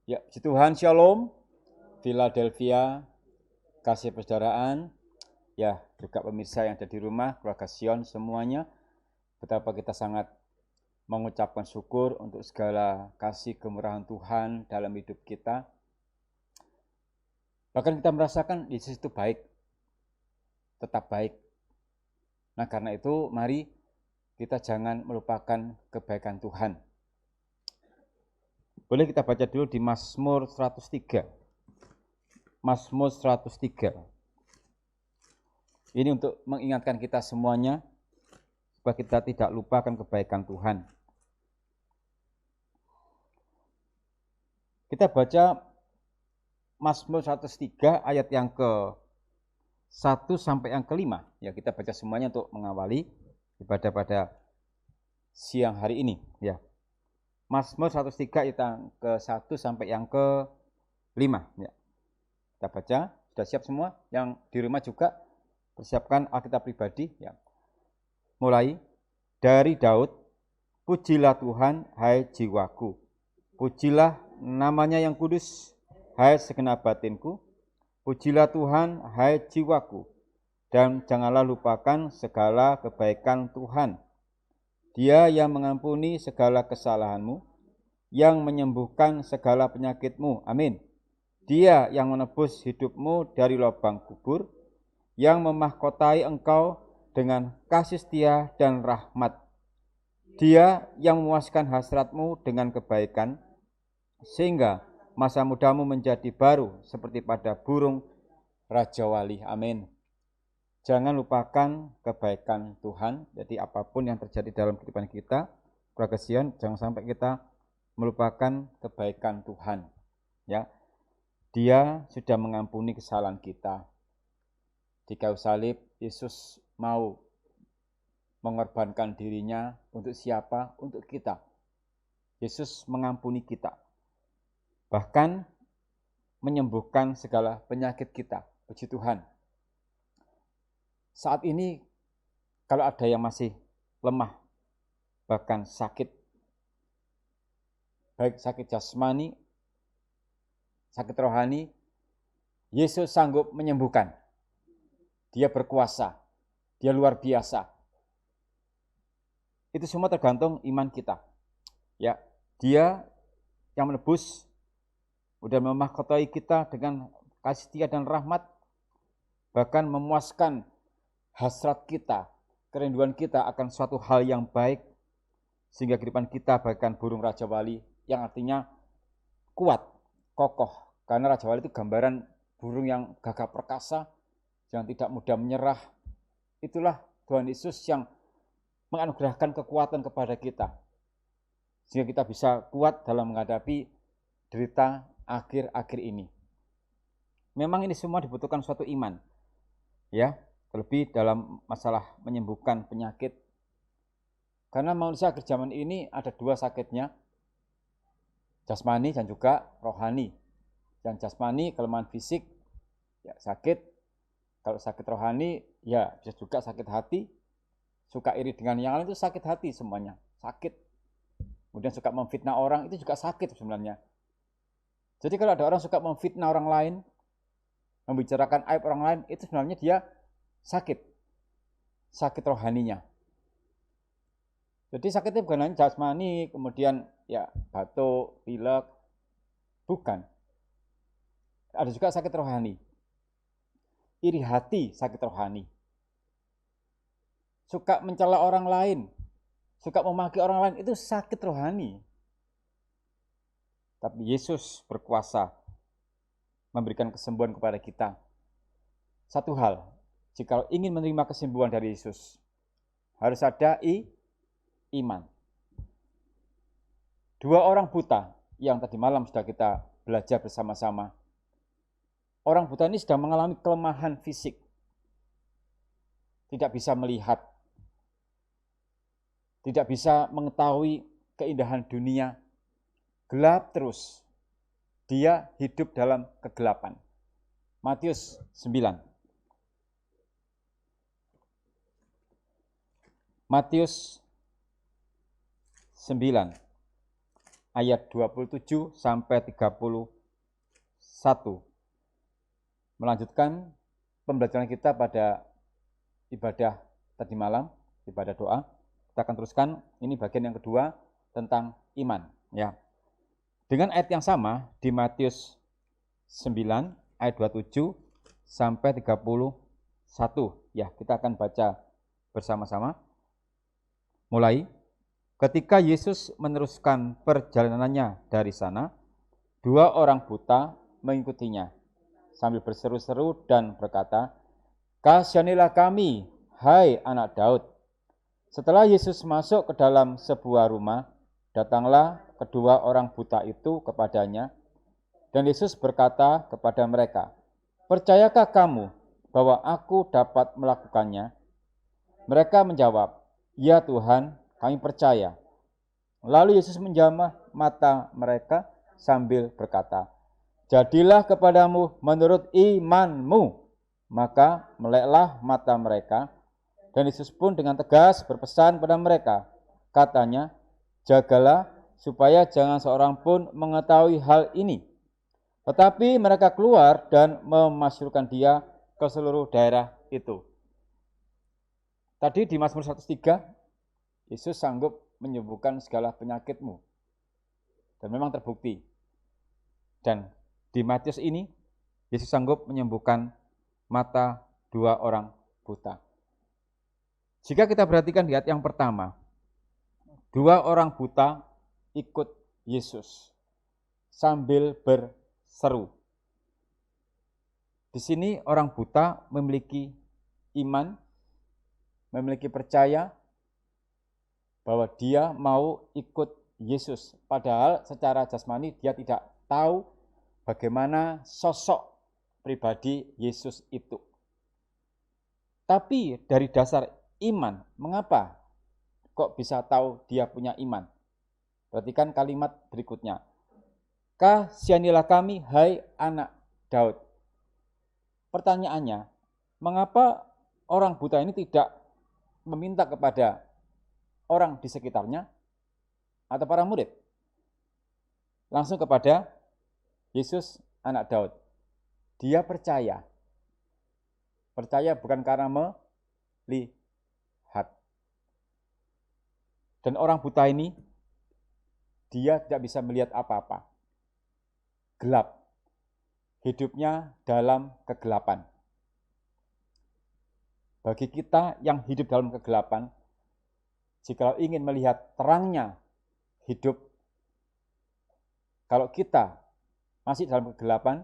Ya, puji Tuhan, Shalom, Philadelphia, kasih persaudaraan, ya juga pemirsa yang ada di rumah, keluarga Sion semuanya. Betapa kita sangat mengucapkan syukur untuk segala kasih kemurahan Tuhan dalam hidup kita. Bahkan kita merasakan Yesus itu baik, tetap baik. Nah karena itu mari kita jangan melupakan kebaikan Tuhan. Boleh kita baca dulu di Mazmur 103. Mazmur 103. Ini untuk mengingatkan kita semuanya supaya kita tidak lupakan kebaikan Tuhan. Kita baca Mazmur 103 ayat yang ke-1 sampai yang ke-5. Ya, kita baca semuanya untuk mengawali ibadah pada siang hari ini, ya. Mazmur 103 ayat yang ke-1 sampai yang ke-5, ya. Kita baca, sudah siap semua? Yang di rumah juga persiapkan Alkitab pribadi, ya. Mulai dari Daud, pujilah Tuhan, hai jiwaku. Pujilah namanya yang kudus, hai segenap batinku. Pujilah Tuhan, hai jiwaku. Dan janganlah lupakan segala kebaikan Tuhan. Dia yang mengampuni segala kesalahanmu, yang menyembuhkan segala penyakitmu. Amin. Dia yang menebus hidupmu dari lubang kubur, yang memahkotai engkau dengan kasih setia dan rahmat. Dia yang memuaskan hasratmu dengan kebaikan, sehingga masa mudamu menjadi baru seperti pada burung Raja Wali. Amin. Jangan lupakan kebaikan Tuhan. Jadi apapun yang terjadi dalam kehidupan kita, keluarga Sion, jangan sampai kita melupakan kebaikan Tuhan. Ya, Dia sudah mengampuni kesalahan kita. Di kayu salib, Yesus mau mengorbankan dirinya untuk siapa? Untuk kita. Yesus mengampuni kita. Bahkan menyembuhkan segala penyakit kita. Puji Tuhan. Saat ini kalau ada yang masih lemah, bahkan sakit, baik sakit jasmani, sakit rohani, Yesus sanggup menyembuhkan. Dia berkuasa, dia luar biasa. Itu semua tergantung iman kita. Ya, dia yang menebus, udah memahkotai kita dengan kasih setia dan rahmat, bahkan memuaskan hasrat kita, kerinduan kita akan suatu hal yang baik, sehingga kehidupan kita bagaikan burung Raja Wali, yang artinya kuat, kokoh. Karena Raja Wali itu gambaran burung yang gagah perkasa, yang tidak mudah menyerah. Itulah Tuhan Yesus yang menganugerahkan kekuatan kepada kita, sehingga kita bisa kuat dalam menghadapi derita akhir-akhir ini. Memang ini semua dibutuhkan suatu iman, ya. Terlebih dalam masalah menyembuhkan penyakit. Karena manusia akhir zaman ini ada dua sakitnya, jasmani dan juga rohani. Yang jasmani kelemahan fisik, ya sakit. Kalau sakit rohani, ya bisa juga sakit hati. Suka iri dengan yang lain itu sakit hati semuanya, sakit. Kemudian suka memfitnah orang, itu juga sakit sebenarnya. Jadi kalau ada orang suka memfitnah orang lain, membicarakan aib orang lain, itu sebenarnya dia sakit rohaninya. Jadi sakitnya bukan hanya jasmani, kemudian ya batuk, pilek, bukan. Ada juga sakit rohani. Iri hati, sakit rohani. Suka mencela orang lain, suka memaki orang lain, itu sakit rohani. Tapi Yesus berkuasa memberikan kesembuhan kepada kita. Satu hal, jika ingin menerima kesembuhan dari Yesus, harus ada iman. Dua orang buta yang tadi malam sudah kita belajar bersama-sama. Orang buta ini sedang mengalami kelemahan fisik. Tidak bisa melihat. Tidak bisa mengetahui keindahan dunia. Gelap terus. Dia hidup dalam kegelapan. Matius 9. Matius 9 ayat 27 sampai 31. Melanjutkan pembelajaran kita pada ibadah tadi malam, ibadah doa. Kita akan teruskan, ini bagian yang kedua tentang iman. Ya. Dengan ayat yang sama di Matius 9 ayat 27 sampai 31. Ya, kita akan baca bersama-sama. Mulai, ketika Yesus meneruskan perjalanannya dari sana, 2 orang buta mengikutinya sambil berseru-seru dan berkata, "Kasihanilah kami, hai anak Daud." Setelah Yesus masuk ke dalam sebuah rumah, datanglah kedua orang buta itu kepadanya, dan Yesus berkata kepada mereka, "Percayakah kamu bahwa aku dapat melakukannya?" Mereka menjawab, "Ya Tuhan, kami percaya." Lalu Yesus menjamah mata mereka sambil berkata, "Jadilah kepadamu menurut imanmu." Maka meleklah mata mereka, dan Yesus pun dengan tegas berpesan pada mereka. Katanya, "Jagalah supaya jangan seorang pun mengetahui hal ini." Tetapi mereka keluar dan memasyurkan dia ke seluruh daerah itu. Tadi di Mazmur 103, Yesus sanggup menyembuhkan segala penyakitmu. Dan memang terbukti. Dan di Matius ini, Yesus sanggup menyembuhkan mata 2 orang buta. Jika kita perhatikan di ayat yang pertama, 2 orang buta ikut Yesus sambil berseru. Di sini orang buta memiliki iman, memiliki percaya bahwa dia mau ikut Yesus. Padahal secara jasmani dia tidak tahu bagaimana sosok pribadi Yesus itu. Tapi dari dasar iman, mengapa kok bisa tahu dia punya iman? Perhatikan kalimat berikutnya. "Kasihanilah kami, hai anak Daud." Pertanyaannya, mengapa orang buta ini tidak meminta kepada orang di sekitarnya atau para murid? Langsung kepada Yesus anak Daud. Dia percaya. Percaya bukan karena melihat. Dan orang buta ini, dia tidak bisa melihat apa-apa. Gelap. Hidupnya dalam kegelapan. Bagi kita yang hidup dalam kegelapan, jika ingin melihat terangnya hidup, kalau kita masih dalam kegelapan,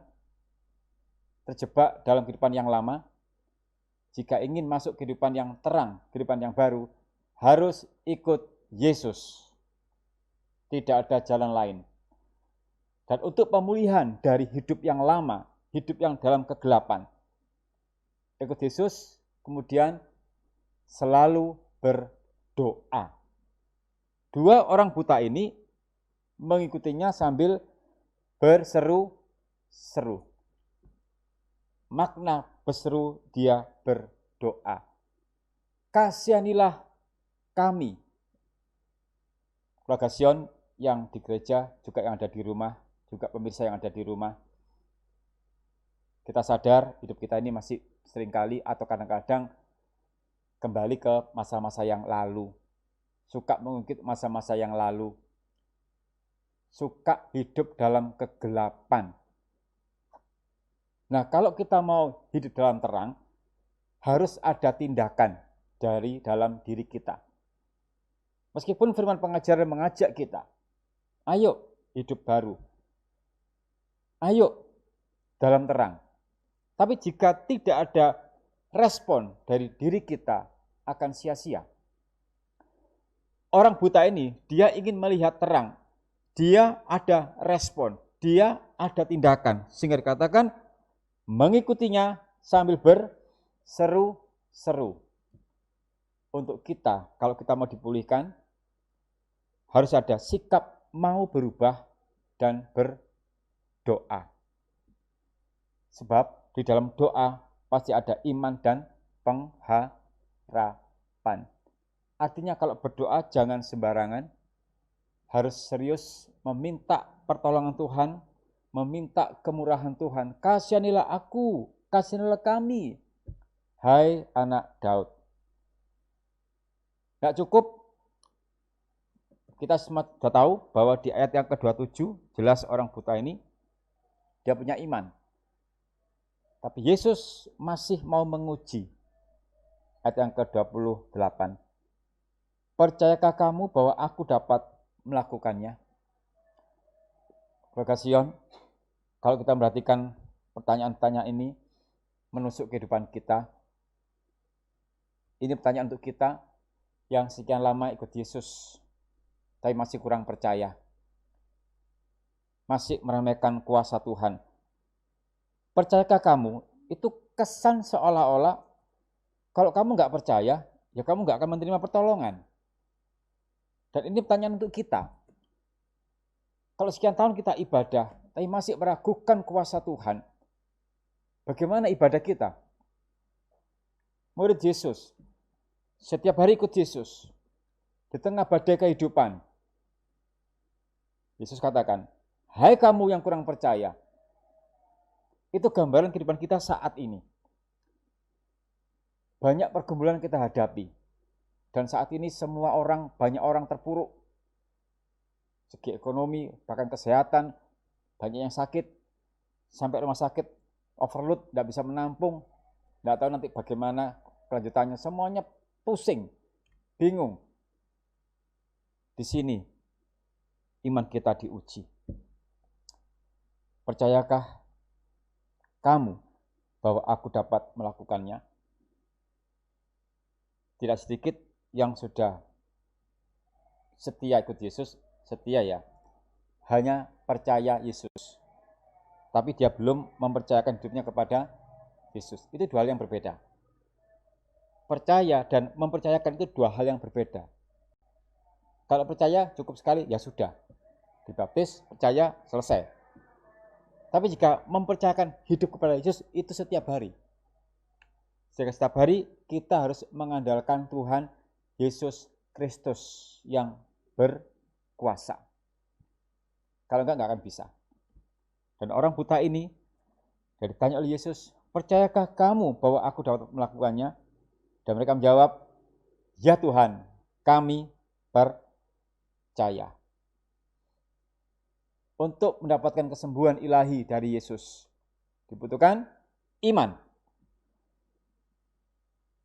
terjebak dalam kehidupan yang lama, jika ingin masuk kehidupan yang terang, kehidupan yang baru, harus ikut Yesus. Tidak ada jalan lain. Dan untuk pemulihan dari hidup yang lama, hidup yang dalam kegelapan, ikut Yesus, kemudian selalu berdoa. 2 orang buta ini mengikutinya sambil berseru-seru. Makna berseru dia berdoa. "Kasihanilah kami." Keluarga Sion yang di gereja, juga yang ada di rumah, juga pemirsa yang ada di rumah, kita sadar hidup kita ini masih seringkali atau kadang-kadang kembali ke masa-masa yang lalu. Suka mengungkit masa-masa yang lalu. Suka hidup dalam kegelapan. Nah, kalau kita mau hidup dalam terang, harus ada tindakan dari dalam diri kita. Meskipun firman pengajaran mengajak kita, ayo hidup baru. Ayo dalam terang. Tapi jika tidak ada respon dari diri kita, akan sia-sia. Orang buta ini, dia ingin melihat terang. Dia ada respon, dia ada tindakan. Sehingga dikatakan, mengikutinya sambil berseru-seru. Untuk kita, kalau kita mau dipulihkan, harus ada sikap mau berubah dan berdoa. Sebab di dalam doa pasti ada iman dan pengharapan. Artinya kalau berdoa jangan sembarangan, harus serius meminta pertolongan Tuhan, meminta kemurahan Tuhan. Kasihanilah aku, kasihanilah kami, hai anak Daud. Tidak cukup, kita semua sudah tahu bahwa di ayat yang ke-27, jelas orang buta ini, dia punya iman. Tapi Yesus masih mau menguji. Ayat yang ke-28. Percayakah kamu bahwa aku dapat melakukannya? Keluarga Sion, kalau kita perhatikan pertanyaan-pertanyaan ini menusuk kehidupan kita, ini pertanyaan untuk kita yang sekian lama ikut Yesus, tapi masih kurang percaya, masih meremehkan kuasa Tuhan. Percayakah kamu? Itu kesan seolah-olah kalau kamu nggak percaya, ya kamu nggak akan menerima pertolongan. Dan ini pertanyaan untuk kita. Kalau sekian tahun kita ibadah, tapi masih meragukan kuasa Tuhan, bagaimana ibadah kita? Murid Yesus, setiap hari ikut Yesus, di tengah badai kehidupan, Yesus katakan, hai kamu yang kurang percaya. Itu gambaran kehidupan kita saat ini. Banyak pergumulan kita hadapi. Dan saat ini semua orang, banyak orang terpuruk. Segi ekonomi, bahkan kesehatan, banyak yang sakit. Sampai rumah sakit, overload, tidak bisa menampung. Tidak tahu nanti bagaimana kelanjutannya. Semuanya pusing, bingung. Di sini, iman kita diuji. Percayakah kamu bahwa aku dapat melakukannya? Tidak sedikit yang sudah setia ikut Yesus, setia ya, hanya percaya Yesus. Tapi dia belum mempercayakan hidupnya kepada Yesus. Itu dua hal yang berbeda. Percaya dan mempercayakan itu dua hal yang berbeda. Kalau percaya cukup sekali, ya sudah. Dibaptis, percaya, selesai. Tapi jika mempercayakan hidup kepada Yesus, itu setiap hari. Sehingga setiap hari kita harus mengandalkan Tuhan Yesus Kristus yang berkuasa. Kalau enggak akan bisa. Dan orang buta ini, dia ditanya oleh Yesus, percayakah kamu bahwa aku dapat melakukannya? Dan mereka menjawab, ya Tuhan, kami percaya. Untuk mendapatkan kesembuhan ilahi dari Yesus, dibutuhkan iman.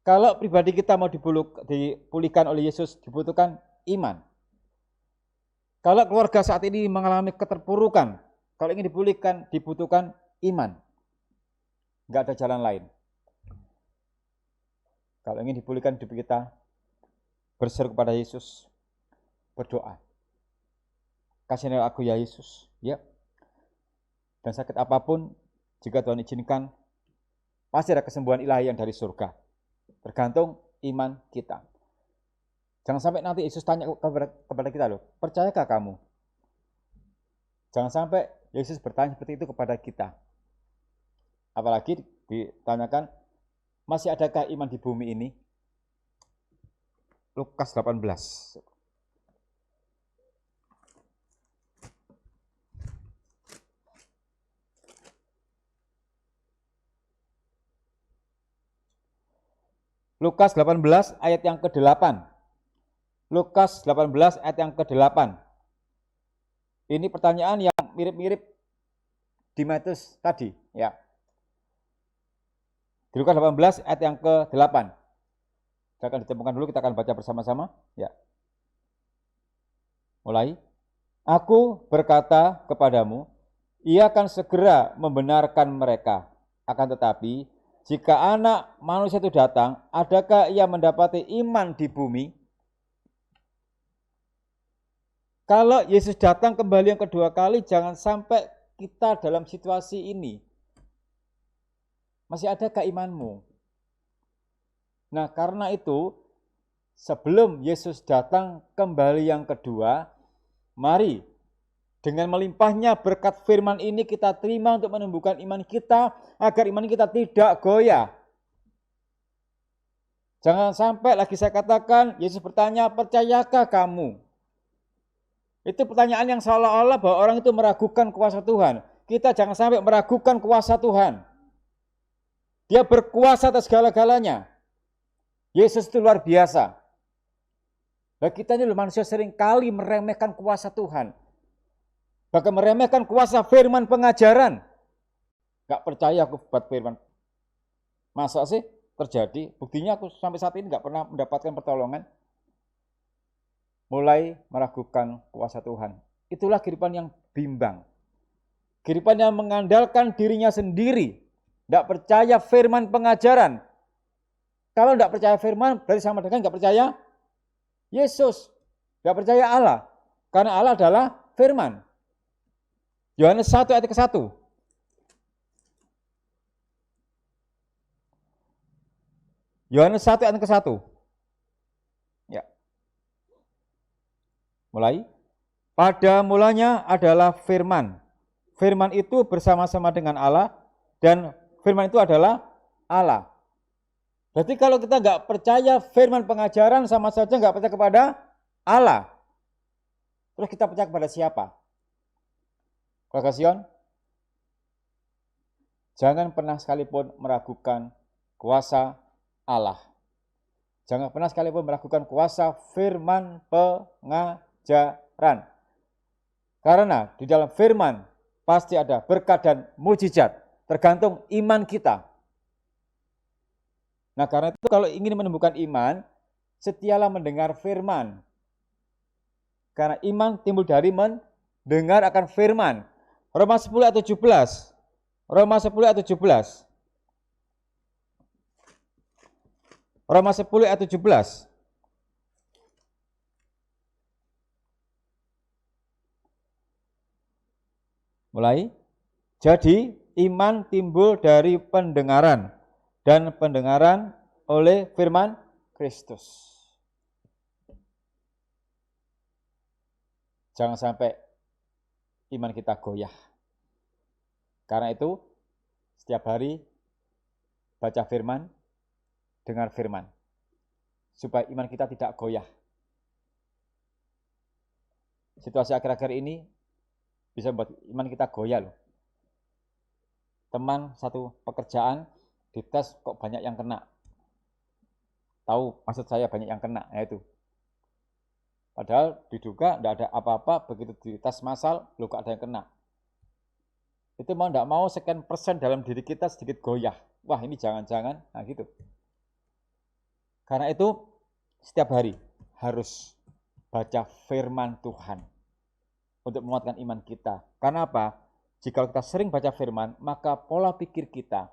Kalau pribadi kita mau dipulihkan oleh Yesus, dibutuhkan iman. Kalau keluarga saat ini mengalami keterpurukan, kalau ingin dipulihkan, dibutuhkan iman. Enggak ada jalan lain. Kalau ingin dipulihkan hidup kita, berseru kepada Yesus, berdoa. Kasihanilah aku ya Yesus, ya. Dan sakit apapun, jika Tuhan izinkan, pasti ada kesembuhan ilahi yang dari surga. Tergantung iman kita. Jangan sampai nanti Yesus tanya kepada kita loh, percayakah kamu? Jangan sampai Yesus bertanya seperti itu kepada kita. Apalagi ditanyakan, masih adakah iman di bumi ini? Lukas 18. Lukas 18 ayat yang ke-8. Lukas 18 ayat yang ke-8. Ini pertanyaan yang mirip-mirip di Matius tadi, ya. Di Lukas 18 ayat yang ke-8. Saya akan ditemukan dulu, kita akan baca bersama-sama, ya. Mulai. Aku berkata kepadamu, ia akan segera membenarkan mereka. Akan tetapi, jika anak manusia itu datang, adakah ia mendapati iman di bumi? Kalau Yesus datang kembali yang kedua kali, jangan sampai kita dalam situasi ini. Masih adakah imanmu? Nah, karena itu, sebelum Yesus datang kembali yang kedua, mari dengan melimpahnya berkat firman ini kita terima untuk menumbuhkan iman kita, agar iman kita tidak goyah. Jangan sampai lagi saya katakan, Yesus bertanya, percayakah kamu? Itu pertanyaan yang seolah-olah bahwa orang itu meragukan kuasa Tuhan. Kita jangan sampai meragukan kuasa Tuhan. Dia berkuasa atas segala-galanya. Yesus itu luar biasa. Nah, kita ini manusia sering kali meremehkan kuasa Tuhan. Bahkan meremehkan kuasa firman pengajaran. Gak percaya aku buat firman. Masa sih terjadi? Buktinya aku sampai saat ini gak pernah mendapatkan pertolongan. Mulai meragukan kuasa Tuhan. Itulah kehidupan yang bimbang. Kehidupan yang mengandalkan dirinya sendiri. Tidak percaya firman pengajaran. Kalau tidak percaya firman, berarti sama dengan tidak percaya Yesus. Tidak percaya Allah. Karena Allah adalah firman. Yohanes 1 ayat ke-1. Yohanes 1 ayat ke-1. Ya. Mulai. Pada mulanya adalah firman. Firman itu bersama-sama dengan Allah. Dan firman itu adalah Allah. Berarti kalau kita nggak percaya firman pengajaran, sama saja nggak percaya kepada Allah. Terus kita percaya kepada siapa? Keluarga Sion, jangan pernah sekalipun meragukan kuasa Allah. Jangan pernah sekalipun meragukan kuasa firman pengajaran. Karena di dalam firman pasti ada berkat dan mujizat. Tergantung iman kita. Nah, karena itu kalau ingin menemukan iman, setialah mendengar firman. Karena iman timbul dari mendengar akan firman. Roma 10 ayat 17. Roma 10 ayat 17. Roma 10 ayat 17. Mulai. Jadi iman timbul dari pendengaran, dan pendengaran oleh firman Kristus. Jangan sampai iman kita goyah. Karena itu setiap hari baca firman, dengar firman, supaya iman kita tidak goyah. Situasi akhir-akhir ini bisa membuat iman kita goyah loh. Teman satu pekerjaan dites kok banyak yang kena. Tahu maksud saya banyak yang kena, ya itu. Padahal diduga tidak ada apa-apa, begitu dites massal, loh kok ada yang kena. Itu mau tidak mau sekian persen dalam diri kita sedikit goyah. Wah ini jangan-jangan, nah gitu. Karena itu setiap hari harus baca firman Tuhan untuk menguatkan iman kita. Karena apa? Jika kita sering baca firman, maka pola pikir kita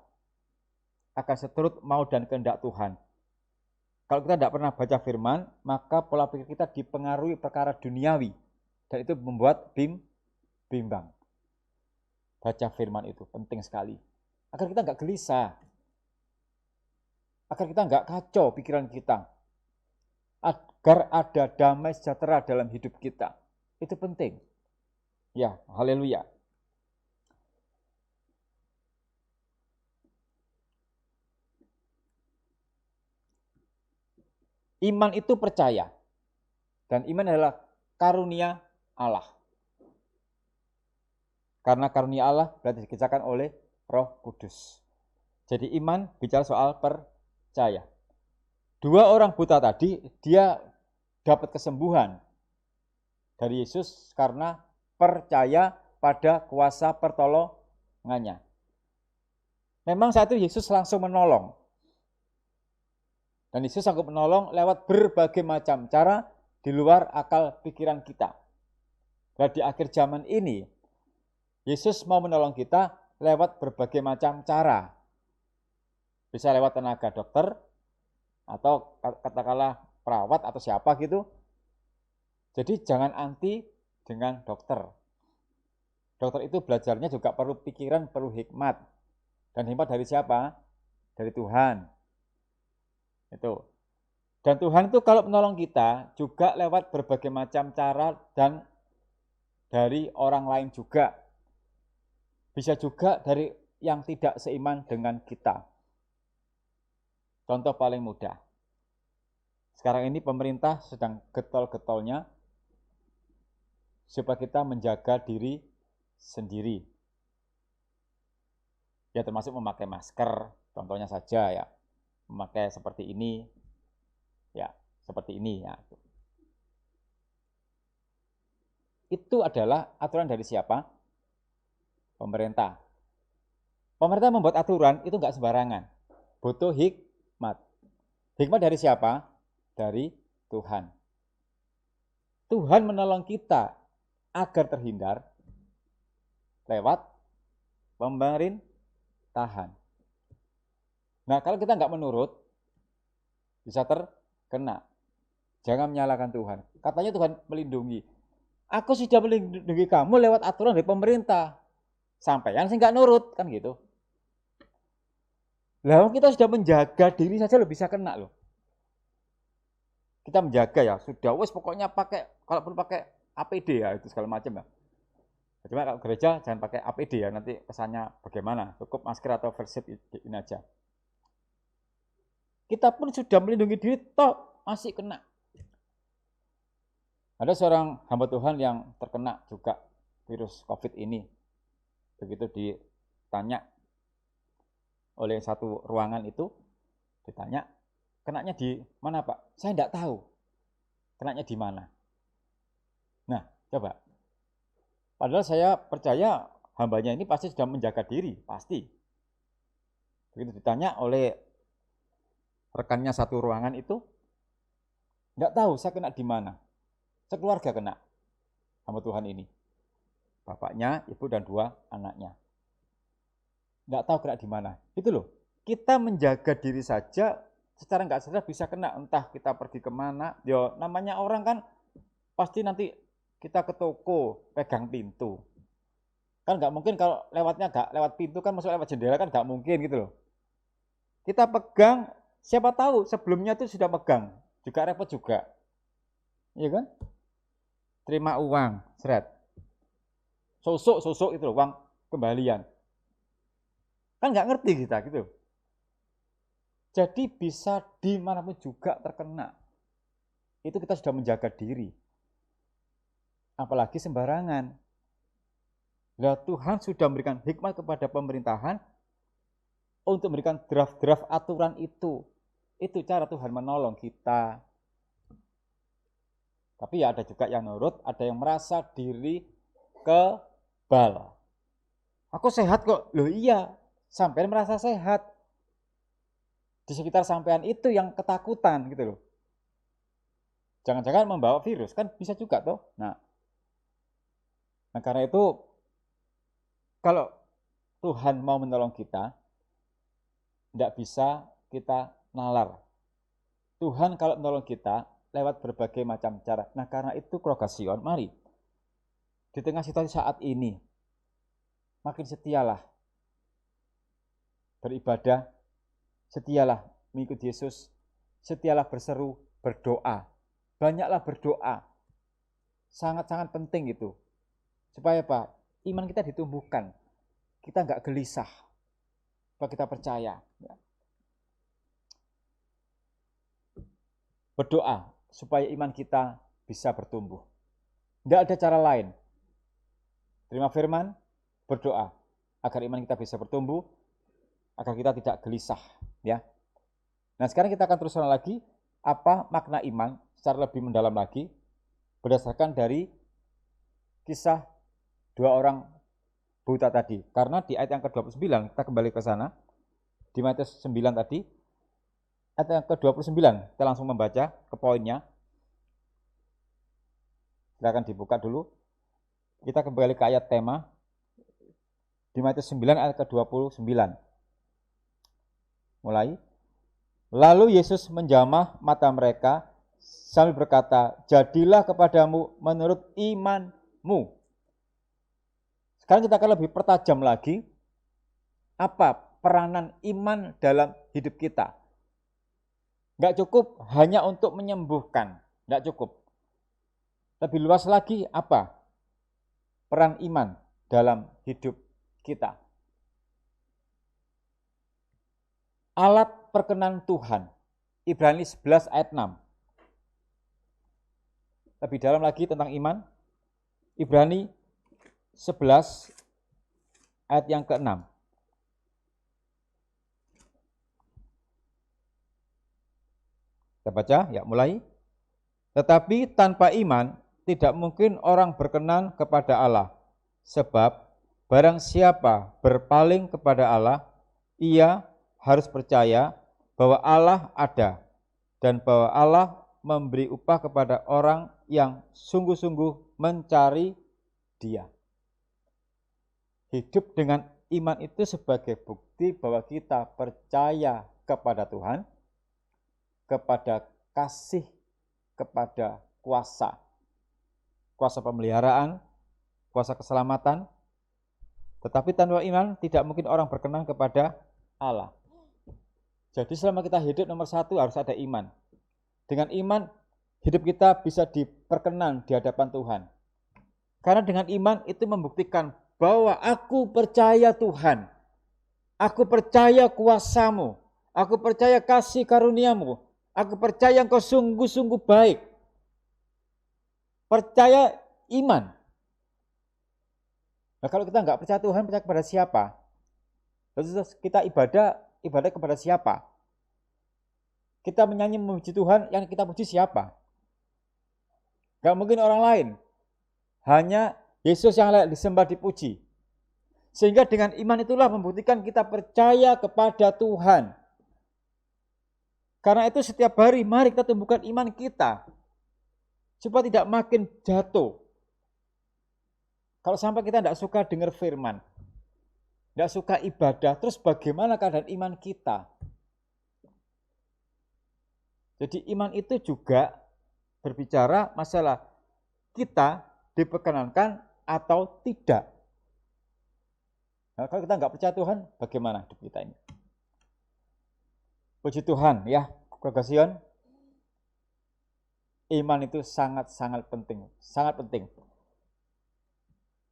akan seturut mau dan kehendak Tuhan. Kalau kita tidak pernah baca firman, maka pola pikir kita dipengaruhi perkara duniawi. Dan itu membuat bimbang. Baca firman itu penting sekali. Agar kita nggak gelisah. Agar kita nggak kacau pikiran kita. Agar ada damai sejahtera dalam hidup kita. Itu penting. Ya, haleluya. Iman itu percaya. Dan iman adalah karunia Allah. Karena karunia Allah berarti dikerjakan oleh Roh Kudus. Jadi iman bicara soal percaya. Dua orang buta tadi, dia dapat kesembuhan dari Yesus karena percaya pada kuasa pertolongannya. Memang saat itu Yesus langsung menolong. Dan Yesus sanggup menolong lewat berbagai macam cara di luar akal pikiran kita. Dan di akhir zaman ini, Yesus mau menolong kita lewat berbagai macam cara. Bisa lewat tenaga dokter, atau katakanlah perawat atau siapa gitu. Jadi jangan anti dengan dokter. Dokter itu belajarnya juga perlu pikiran, perlu hikmat. Dan hikmat dari siapa? Dari Tuhan. Itu. Dan Tuhan itu kalau menolong kita juga lewat berbagai macam cara dan dari orang lain juga. Bisa juga dari yang tidak seiman dengan kita. Contoh paling mudah. Sekarang ini pemerintah sedang getol-getolnya supaya kita menjaga diri sendiri. Ya termasuk memakai masker, contohnya saja ya, memakai seperti ini, ya seperti ini ya. Itu adalah aturan dari siapa? Pemerintah. Pemerintah membuat aturan itu enggak sembarangan, butuh hikmat. Hikmat dari siapa? Dari Tuhan. Tuhan menolong kita agar terhindar lewat pemerintahan. Nah, kalau kita nggak menurut, bisa terkena. Jangan menyalahkan Tuhan. Katanya Tuhan melindungi. Aku sudah melindungi kamu lewat aturan dari pemerintah. Sampeyan sih nggak nurut, kan gitu. Lah kita sudah menjaga diri saja lo bisa kena loh. Kita menjaga ya, sudah wes pokoknya pakai, kalau perlu pakai APD ya, itu segala macam ya. Cuma kalau gereja jangan pakai APD ya, nanti kesannya bagaimana, cukup masker atau face shield ini aja. Kita pun sudah melindungi diri, toh masih kena. Ada seorang hamba Tuhan yang terkena juga virus COVID ini. Begitu ditanya oleh satu ruangan itu, ditanya, kenanya di mana Pak? Saya enggak tahu. Kenanya di mana? Nah, coba. Padahal saya percaya hambanya ini pasti sudah menjaga diri, pasti. Begitu ditanya oleh rekannya satu ruangan itu, enggak tahu saya kena di mana. Sekeluarga kena hamba Tuhan ini. Bapaknya, ibu, dan 2 anaknya. Enggak tahu kena di mana. Itu loh, kita menjaga diri saja secara nggak sadar bisa kena, entah kita pergi kemana, ya namanya orang kan pasti nanti kita ke toko pegang pintu, kan nggak mungkin kalau lewatnya nggak lewat pintu kan masuk lewat jendela kan nggak mungkin gitu loh. Kita pegang, siapa tahu sebelumnya tuh sudah pegang, juga repot juga, iya kan? Terima uang, seret, sosok itu loh, uang kembalian, kan nggak ngerti kita gitu. Jadi bisa dimanapun juga terkena. Itu kita sudah menjaga diri. Apalagi sembarangan. Nah, Tuhan sudah memberikan hikmat kepada pemerintahan untuk memberikan draft-draft aturan itu. Itu cara Tuhan menolong kita. Tapi ya ada juga yang nurut, ada yang merasa diri kebal. Aku sehat kok. Loh iya, sampai merasa sehat. Di sekitar sampean itu yang ketakutan gitu loh. Jangan-jangan membawa virus, kan bisa juga toh. Nah karena itu kalau Tuhan mau menolong kita, tidak bisa kita nalar. Tuhan kalau menolong kita lewat berbagai macam cara. Nah karena itu Krogasion, mari di tengah situasi saat ini makin setialah beribadah, setialah mengikuti Yesus, setialah berseru, berdoa. Banyaklah berdoa. Sangat-sangat penting itu. Supaya apa? Iman kita ditumbuhkan. Kita enggak gelisah. Supaya kita percaya. Berdoa supaya iman kita bisa bertumbuh. Enggak ada cara lain. Terima firman, berdoa agar iman kita bisa bertumbuh, agar kita tidak gelisah, ya. Nah, sekarang kita akan teruskan lagi apa makna iman secara lebih mendalam lagi berdasarkan dari kisah 2 orang buta tadi. Karena di ayat yang ke-29, kita kembali ke sana. Di Matius 9 tadi, ayat yang ke-29, kita langsung membaca ke poinnya. Silakan dibuka dulu. Kita kembali ke ayat tema. Di Matius 9 ayat ke-29. Mulai. Lalu Yesus menjamah mata mereka sambil berkata, jadilah kepadamu menurut imanmu. Sekarang kita akan lebih pertajam lagi, apa peranan iman dalam hidup kita. Enggak cukup hanya untuk menyembuhkan, enggak cukup. Lebih luas lagi apa peran iman dalam hidup kita. Alat perkenan Tuhan. Ibrani 11 ayat 6. Lebih dalam lagi tentang iman. Ibrani 11 ayat yang ke-6. Kita baca, ya mulai. Tetapi tanpa iman tidak mungkin orang berkenan kepada Allah. Sebab barang siapa berpaling kepada Allah, ia harus percaya bahwa Allah ada dan bahwa Allah memberi upah kepada orang yang sungguh-sungguh mencari Dia. Hidup dengan iman itu sebagai bukti bahwa kita percaya kepada Tuhan, kepada kasih, kepada kuasa pemeliharaan, kuasa keselamatan. Tetapi tanpa iman tidak mungkin orang berkenan kepada Allah. Jadi selama kita hidup, nomor satu harus ada iman. Dengan iman hidup kita bisa diperkenan di hadapan Tuhan. Karena dengan iman itu membuktikan bahwa aku percaya Tuhan, aku percaya kuasa-Mu, aku percaya kasih karunia-Mu, aku percaya Engkau sungguh-sungguh baik. Percaya iman. Nah, kalau kita nggak percaya Tuhan, percaya kepada siapa? Terus kita ibadah kepada siapa? Kita menyanyi memuji Tuhan, yang kita puji siapa? Gak mungkin orang lain. Hanya Yesus yang layak disembah, dipuji. Sehingga dengan iman itulah membuktikan kita percaya kepada Tuhan. Karena itu setiap hari mari kita tumbuhkan iman kita. Supaya tidak makin jatuh. Kalau sampai kita tidak suka dengar firman, tidak suka ibadah, terus bagaimana keadaan iman kita? Jadi iman itu juga berbicara masalah kita diperkenankan atau tidak. Nah, kalau kita nggak percaya Tuhan, bagaimana hidup kita ini? Puji Tuhan ya, keluarga Sion. Iman itu sangat-sangat penting, sangat penting.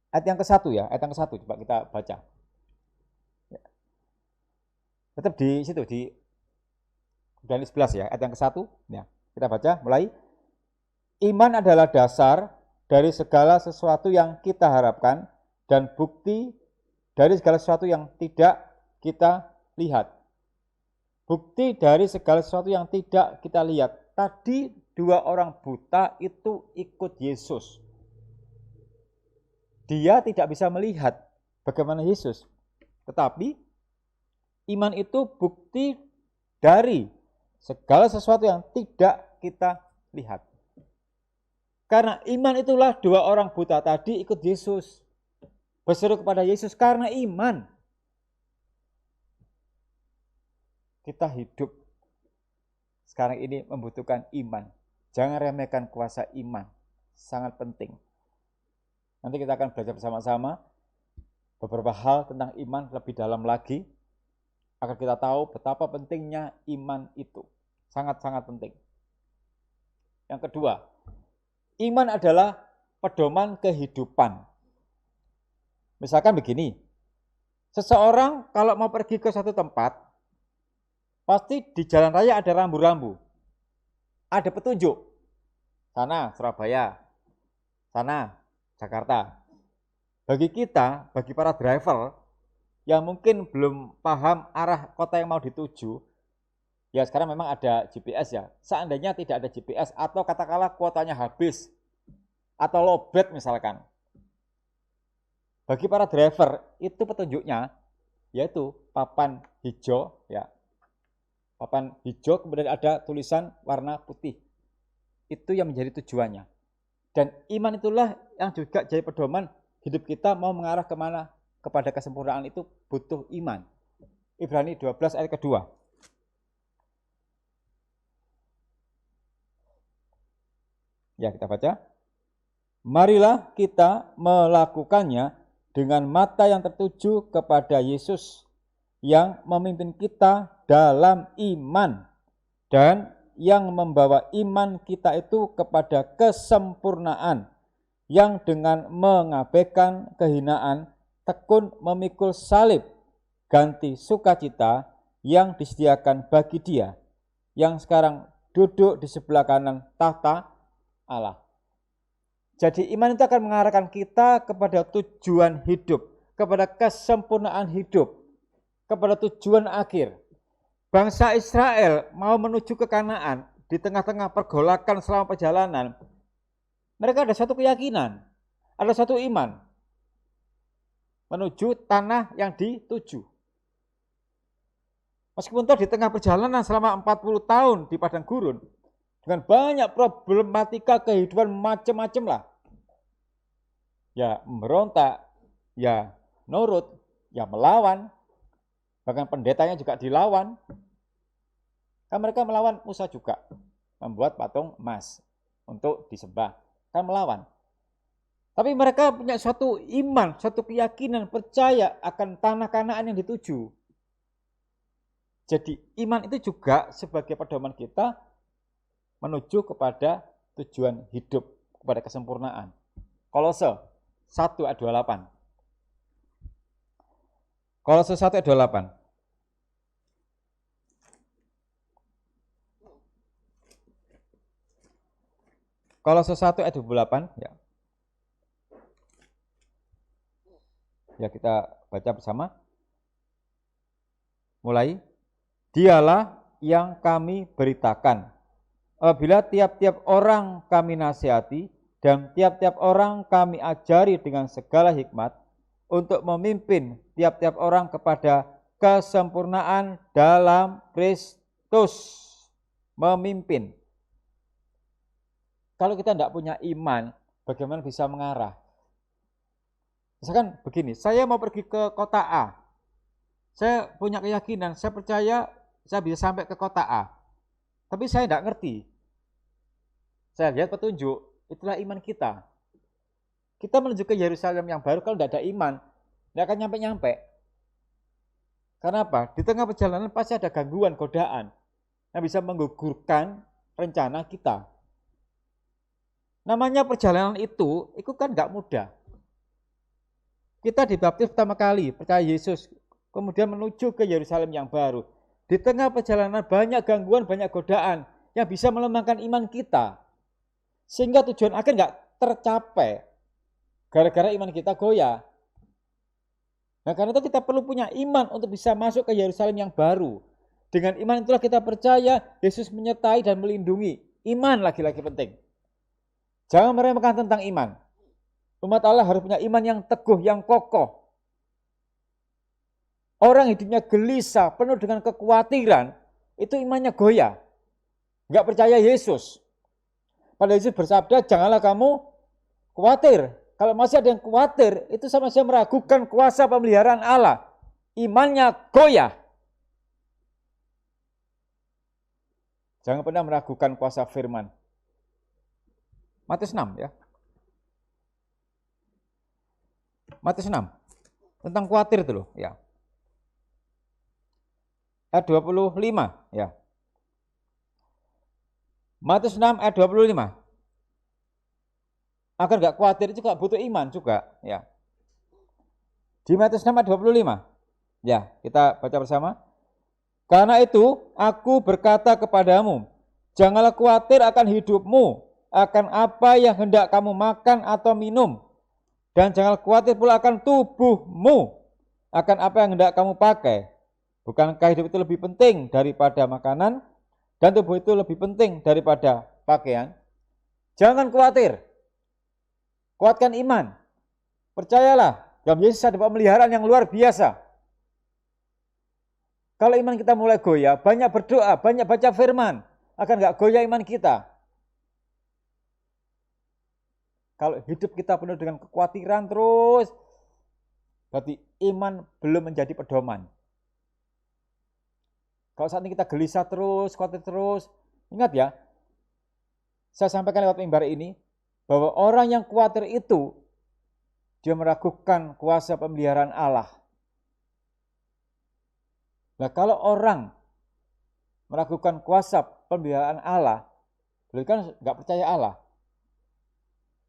Ayat yang ke-1 ya, ayat yang ke-1 coba kita baca. Ya. Tetap di situ, di Ibrani 11 ya, ayat yang ke-1. Ya, kita baca mulai. Iman adalah dasar dari segala sesuatu yang kita harapkan dan bukti dari segala sesuatu yang tidak kita lihat. Bukti dari segala sesuatu yang tidak kita lihat. Tadi 2 orang buta itu ikut Yesus. Dia tidak bisa melihat bagaimana Yesus. Tetapi iman itu bukti dari segala sesuatu yang tidak kita lihat. Karena iman itulah 2 orang buta tadi ikut Yesus. Berseru kepada Yesus karena iman. Kita hidup sekarang ini membutuhkan iman. Jangan remehkan kuasa iman. Sangat penting. Nanti kita akan belajar bersama-sama beberapa hal tentang iman lebih dalam lagi. Agar kita tahu betapa pentingnya iman itu. Sangat-sangat penting. Yang kedua, iman adalah pedoman kehidupan. Misalkan begini, seseorang kalau mau pergi ke suatu tempat, pasti di jalan raya ada rambu-rambu. Ada petunjuk. Sana Surabaya, sana Jakarta. Bagi kita, bagi para driver yang mungkin belum paham arah kota yang mau dituju, ya sekarang memang ada GPS ya. Seandainya tidak ada GPS atau katakanlah kuotanya habis atau lowbat misalkan. Bagi para driver itu petunjuknya yaitu papan hijau ya. Papan hijau kemudian ada tulisan warna putih. Itu yang menjadi tujuannya. Dan iman itulah yang juga jadi pedoman hidup kita mau mengarah kemana? Kepada kesempurnaan itu butuh iman. Ibrani 12 ayat kedua. Ya kita baca. Marilah kita melakukannya dengan mata yang tertuju kepada Yesus yang memimpin kita dalam iman dan yang membawa iman kita itu kepada kesempurnaan yang dengan mengabaikan kehinaan tekun memikul salib ganti sukacita yang disediakan bagi Dia yang sekarang duduk di sebelah kanan tahta Allah. Jadi iman itu akan mengarahkan kita kepada tujuan hidup, kepada kesempurnaan hidup, kepada tujuan akhir. Bangsa Israel mau menuju ke Kanaan, di tengah-tengah pergolakan selama perjalanan, mereka ada satu keyakinan, ada satu iman, menuju tanah yang dituju. Meskipun toh di tengah perjalanan selama 40 tahun di padang gurun, dengan banyak problematika kehidupan macam-macam lah. Ya memberontak, ya nurut, ya melawan, bahkan pendetanya juga dilawan. Kan mereka melawan Musa juga, membuat patung emas untuk disembah, kan melawan. Tapi mereka punya suatu iman, suatu keyakinan, percaya akan tanah Kanaan yang dituju. Jadi iman itu juga sebagai pedoman kita menuju kepada tujuan hidup, kepada kesempurnaan. Kolose 1 ayat 28. Kolose 1 ayat 28. Kolose 1 ayat 28 ya. Ya kita baca bersama. Mulai. Dialah yang kami beritakan. Apabila tiap-tiap orang kami nasihati dan tiap-tiap orang kami ajari dengan segala hikmat untuk memimpin tiap-tiap orang kepada kesempurnaan dalam Kristus. Memimpin. Kalau kita tidak punya iman, bagaimana bisa mengarah? Misalkan begini, saya mau pergi ke kota A. Saya punya keyakinan, saya percaya saya bisa sampai ke kota A. Tapi saya tidak ngerti. Saya lihat petunjuk, itulah iman kita. Kita menuju ke Yerusalem yang baru, kalau tidak ada iman, tidak akan nyampe-nyampe. Karena apa? Di tengah perjalanan pasti ada gangguan, godaan, yang bisa menggugurkan rencana kita. Namanya perjalanan itu kan nggak mudah. Kita dibaptis pertama kali, percaya Yesus, kemudian menuju ke Yerusalem yang baru. Di tengah perjalanan banyak gangguan, banyak godaan yang bisa melemahkan iman kita. Sehingga tujuan akhir nggak tercapai. Gara-gara iman kita goyah. Nah karena itu kita perlu punya iman untuk bisa masuk ke Yerusalem yang baru. Dengan iman itulah kita percaya Yesus menyertai dan melindungi. Iman lagi-lagi penting. Jangan meremehkan tentang iman. Umat Allah harus punya iman yang teguh, yang kokoh. Orang hidupnya gelisah, penuh dengan kekhawatiran, itu imannya goyah. Enggak percaya Yesus. Pada Yesus bersabda, janganlah kamu khawatir. Kalau masih ada yang khawatir, itu sama saja meragukan kuasa pemeliharaan Allah. Imannya goyah. Jangan pernah meragukan kuasa firman. Matius 6 ya. Matius 6. Tentang khawatir itu loh, ya. Ayat 25 ya. Matius 6 ayat 25. Agar enggak khawatir juga butuh iman juga, ya. Di Matius 6 ayat 25. Ya, kita baca bersama. Karena itu aku berkata kepadamu, janganlah khawatir akan hidupmu, akan apa yang hendak kamu makan atau minum, dan jangan khawatir pula akan tubuhmu, akan apa yang hendak kamu pakai. Bukankah hidup itu lebih penting daripada makanan, dan tubuh itu lebih penting daripada pakaian? Jangan khawatir. Kuatkan iman. Percayalah, dalam Yesus ada pemeliharaan yang luar biasa. Kalau iman kita mulai goyah, banyak berdoa, banyak baca firman, akan enggak goyah iman kita. Kalau hidup kita penuh dengan kekhawatiran terus, berarti iman belum menjadi pedoman. Kalau saat ini kita gelisah terus, khawatir terus, ingat ya, saya sampaikan lewat mimbar ini, bahwa orang yang khawatir itu, dia meragukan kuasa pemeliharaan Allah. Nah kalau orang meragukan kuasa pemeliharaan Allah, berarti kan nggak percaya Allah.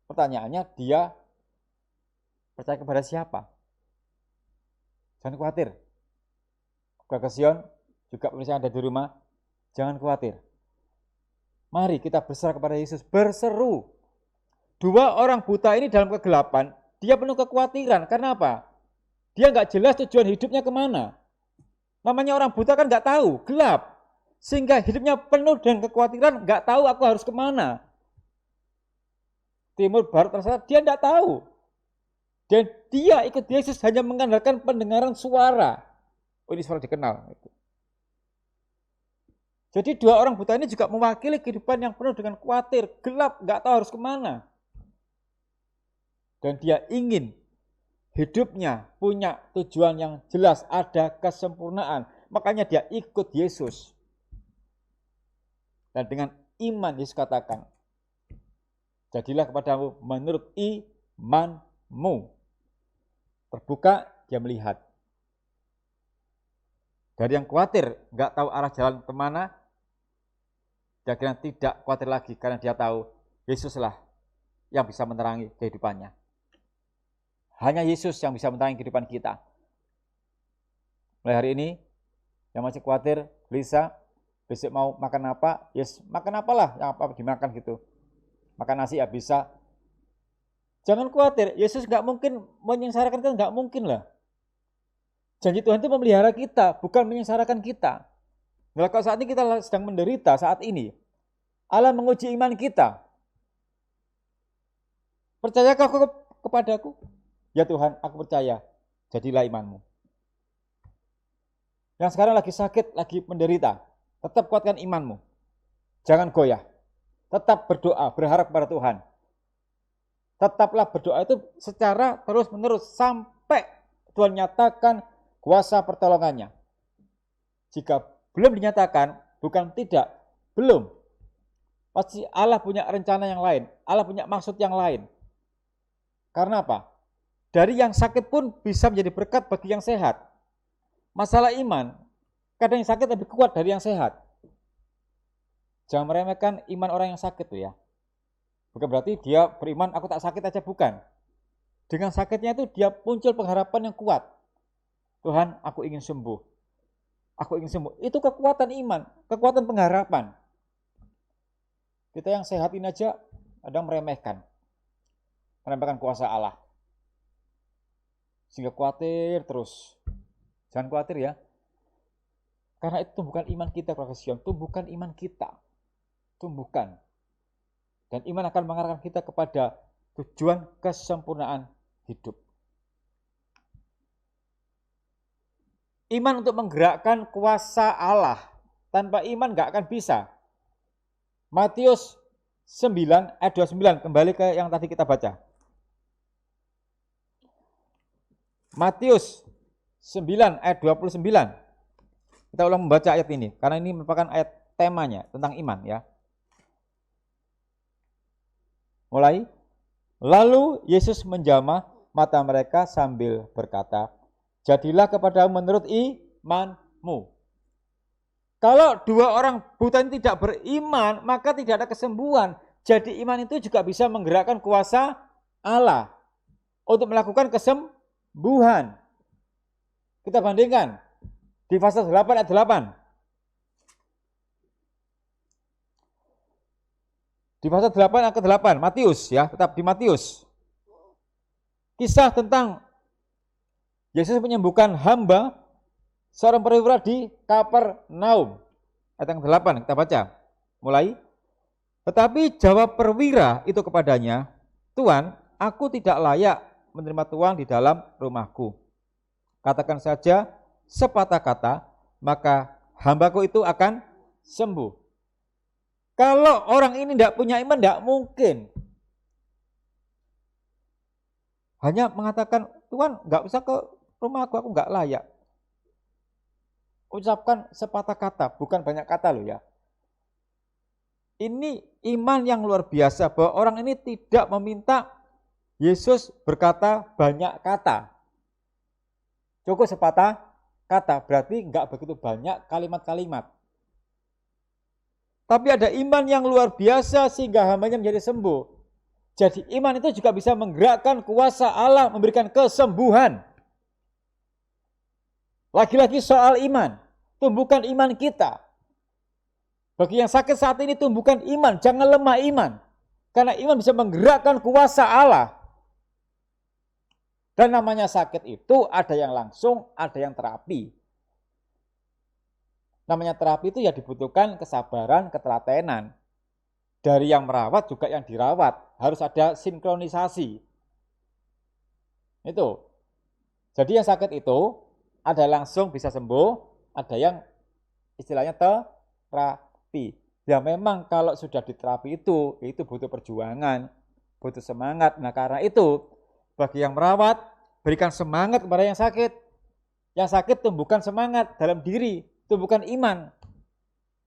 Pertanyaannya, dia percaya kepada siapa? Jangan khawatir. Keluarga Sion, juga pemirsa yang ada di rumah, jangan khawatir. Mari kita berserah kepada Yesus, berseru. Dua orang buta ini dalam kegelapan, dia penuh kekhawatiran. Karena apa? Dia nggak jelas tujuan hidupnya kemana. Namanya orang buta kan nggak tahu, gelap. Sehingga hidupnya penuh dengan kekhawatiran, nggak tahu aku harus kemana. Timur, barat, terserah, dia nggak tahu. Dan dia ikut Yesus hanya mengandalkan pendengaran suara. Oh, ini suara dikenal. Jadi dua orang buta ini juga mewakili kehidupan yang penuh dengan khawatir, gelap, nggak tahu harus kemana. Dan dia ingin hidupnya punya tujuan yang jelas, ada kesempurnaan. Makanya dia ikut Yesus. Dan dengan iman Yesus katakan, jadilah kepadamu menurut imanmu. Terbuka, dia melihat. Dari yang khawatir, nggak tahu arah jalan kemana, dia kira tidak khawatir lagi, karena dia tahu Yesuslah yang bisa menerangi kehidupannya. Hanya Yesus yang bisa menerangi kehidupan kita. Mulai hari ini, yang masih khawatir, gelisah, besok mau makan apa, yes, makan apalah, yang apa dimakan gitu. Makan nasi ya bisa. Jangan khawatir, Yesus nggak mungkin menyengsarakan kita, nggak mungkin lah. Janji Tuhan itu memelihara kita, bukan menyengsarakan kita. Nah, kalau saat ini kita sedang menderita, saat ini, Allah menguji iman kita. Percayakah kau kepadaku? Ya Tuhan, aku percaya, jadilah imanmu. Yang sekarang lagi sakit, lagi menderita, tetap kuatkan imanmu. Jangan goyah. Tetap berdoa, berharap kepada Tuhan. Tetaplah berdoa itu secara terus-menerus sampai Tuhan nyatakan kuasa pertolongannya. Jika belum dinyatakan, bukan tidak, belum. Pasti Allah punya rencana yang lain, Allah punya maksud yang lain. Karena apa? Dari yang sakit pun bisa menjadi berkat bagi yang sehat. Masalah iman, kadang yang sakit lebih kuat dari yang sehat. Jangan meremehkan iman orang yang sakit tuh ya. Bukan berarti dia beriman, aku tak sakit aja, bukan. Dengan sakitnya itu dia muncul pengharapan yang kuat. Tuhan, aku ingin sembuh. Aku ingin sembuh. Itu kekuatan iman, kekuatan pengharapan. Kita yang sehat ini aja kadang meremehkan kuasa Allah. Sehingga khawatir terus. Jangan khawatir ya. Karena itu bukan iman kita, itu bukan iman kita. Tumbuhkan. Dan iman akan mengarahkan kita kepada tujuan kesempurnaan hidup. Iman untuk menggerakkan kuasa Allah. Tanpa iman gak akan bisa. Matius 9 ayat 29. Kembali ke yang tadi kita baca. Matius 9 ayat 29. Kita ulang membaca ayat ini. Karena ini merupakan ayat temanya tentang iman ya. Mulai. Lalu Yesus menjamah mata mereka sambil berkata, jadilah kepadamu menurut imanmu. Kalau dua orang buta ini tidak beriman, maka tidak ada kesembuhan. Jadi iman itu juga bisa menggerakkan kuasa Allah untuk melakukan kesembuhan. Kita bandingkan di pasal 8 ayat 8. Di pasal 8 ayat ke-8, Matius ya, tetap di Matius. Kisah tentang Yesus menyembuhkan hamba seorang perwira di Kapernaum. Ayat yang 8 kita baca. Mulai. Tetapi jawab perwira itu kepadanya, Tuan, aku tidak layak menerima tuang di dalam rumahku. Katakan saja sepatah kata, maka hambaku itu akan sembuh. Kalau orang ini tidak punya iman, tidak mungkin. Hanya mengatakan, Tuhan nggak usah ke rumahku, aku nggak layak. Ucapkan sepatah kata, bukan banyak kata loh ya. Ini iman yang luar biasa, bahwa orang ini tidak meminta Yesus berkata banyak kata. Cukup sepatah kata, berarti nggak begitu banyak kalimat-kalimat. Tapi ada iman yang luar biasa sehingga hambanya menjadi sembuh. Jadi iman itu juga bisa menggerakkan kuasa Allah memberikan kesembuhan. Lagi-lagi soal iman, tumbuhkan iman kita. Bagi yang sakit saat ini tumbuhkan iman, jangan lemah iman. Karena iman bisa menggerakkan kuasa Allah. Dan namanya sakit itu ada yang langsung, ada yang terapi. Namanya terapi itu ya dibutuhkan kesabaran, ketelatenan. Dari yang merawat juga yang dirawat. Harus ada sinkronisasi. Itu. Jadi yang sakit itu ada langsung bisa sembuh, ada yang istilahnya terapi. Ya memang kalau sudah diterapi itu butuh perjuangan, butuh semangat. Nah karena itu bagi yang merawat, berikan semangat kepada yang sakit. Yang sakit tumbuhkan semangat dalam diri, tumbuhkan iman.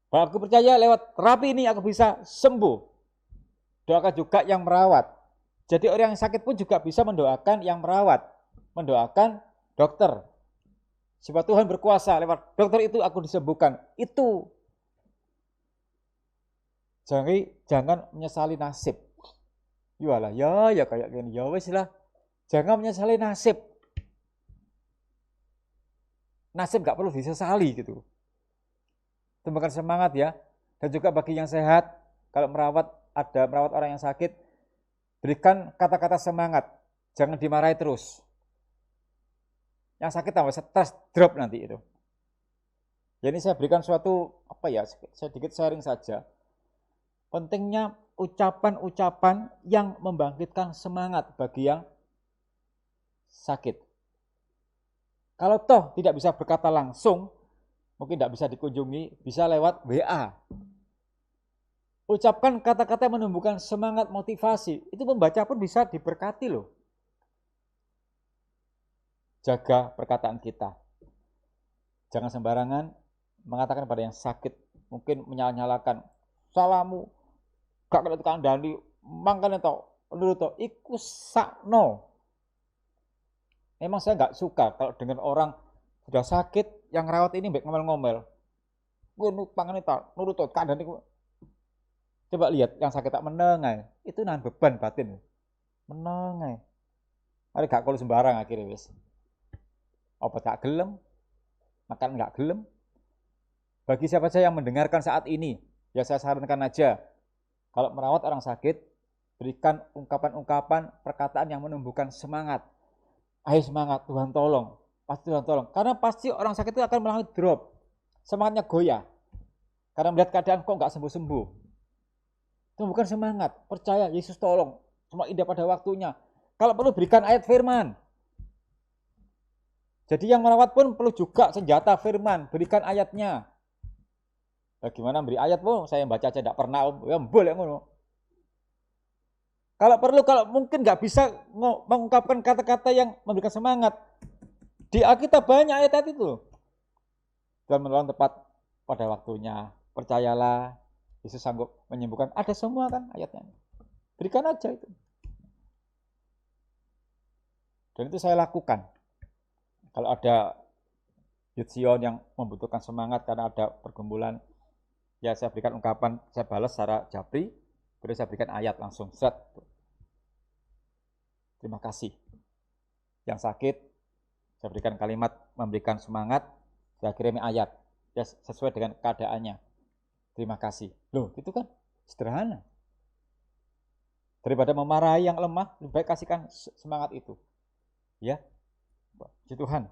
Bahwa aku percaya lewat terapi ini aku bisa sembuh. Doakan juga yang merawat. Jadi orang yang sakit pun juga bisa mendoakan yang merawat. Mendoakan dokter. Sebab Tuhan berkuasa, lewat dokter itu aku disembuhkan. Itu. Jangan menyesali nasib. Yalah, ya kayak gini. Ya wis lah. Jangan menyesali nasib. Nasib gak perlu disesali gitu. Tumbuhkan semangat ya. Dan juga bagi yang sehat, kalau merawat orang yang sakit, berikan kata-kata semangat. Jangan dimarahi terus. Yang sakit tambah stres, drop nanti itu. Jadi saya berikan suatu, sedikit sharing saja. Pentingnya ucapan-ucapan yang membangkitkan semangat bagi yang sakit. Kalau toh tidak bisa berkata langsung, mungkin tidak bisa dikunjungi, bisa lewat WA. Ucapkan kata-kata yang menumbuhkan semangat, motivasi. Itu membaca pun bisa diberkati loh. Jaga perkataan kita. Jangan sembarangan mengatakan pada yang sakit. Mungkin menyala-nyalakan. Salamu, gak kena kandani, mangkane to, menurut to, iku sakno. Memang saya gak suka kalau dengan orang sudah sakit, yang rawat ini mbek ngomel-ngomel. Gue pangane to, nurut to, kandani. Coba lihat yang sakit tak menengai, itu nahan beban batin. Menengai. Ada gak kalau sembarang akhirnya wis. Apa gak gelem? Makan gak gelem? Bagi siapa saja yang mendengarkan saat ini, ya saya sarankan aja, kalau merawat orang sakit, berikan ungkapan-ungkapan, perkataan yang menumbuhkan semangat. Ayo semangat, Tuhan tolong. Pasti Tuhan tolong. Karena pasti orang sakit itu akan mengalami drop. Semangatnya goyah. Karena melihat keadaan kok gak sembuh-sembuh. Tumbuhkan semangat, percaya Yesus tolong. Semua indah pada waktunya. Kalau perlu berikan ayat firman. Jadi yang merawat pun perlu juga senjata firman, berikan ayatnya. Bagaimana beri ayat, saya baca aja tidak pernah, ya boleh ngono. Kalau perlu, kalau mungkin nggak bisa mengungkapkan kata-kata yang memberikan semangat, di Alkitab banyak ayat itu. Tuhan menolong tepat pada waktunya. Percayalah, Yesus sanggup menyembuhkan. Ada semua kan ayatnya. Berikan aja itu. Dan itu saya lakukan. Kalau ada Youth Zion yang membutuhkan semangat karena ada pergumulan, ya saya berikan ungkapan, saya balas secara japri, terus saya berikan ayat langsung, set. Terima kasih. Yang sakit, saya berikan kalimat memberikan semangat, saya kirim ayat, ya sesuai dengan keadaannya. Terima kasih. Loh, itu kan sederhana. Daripada memarahi yang lemah, lebih baik kasihkan semangat itu. Ya, puji Tuhan.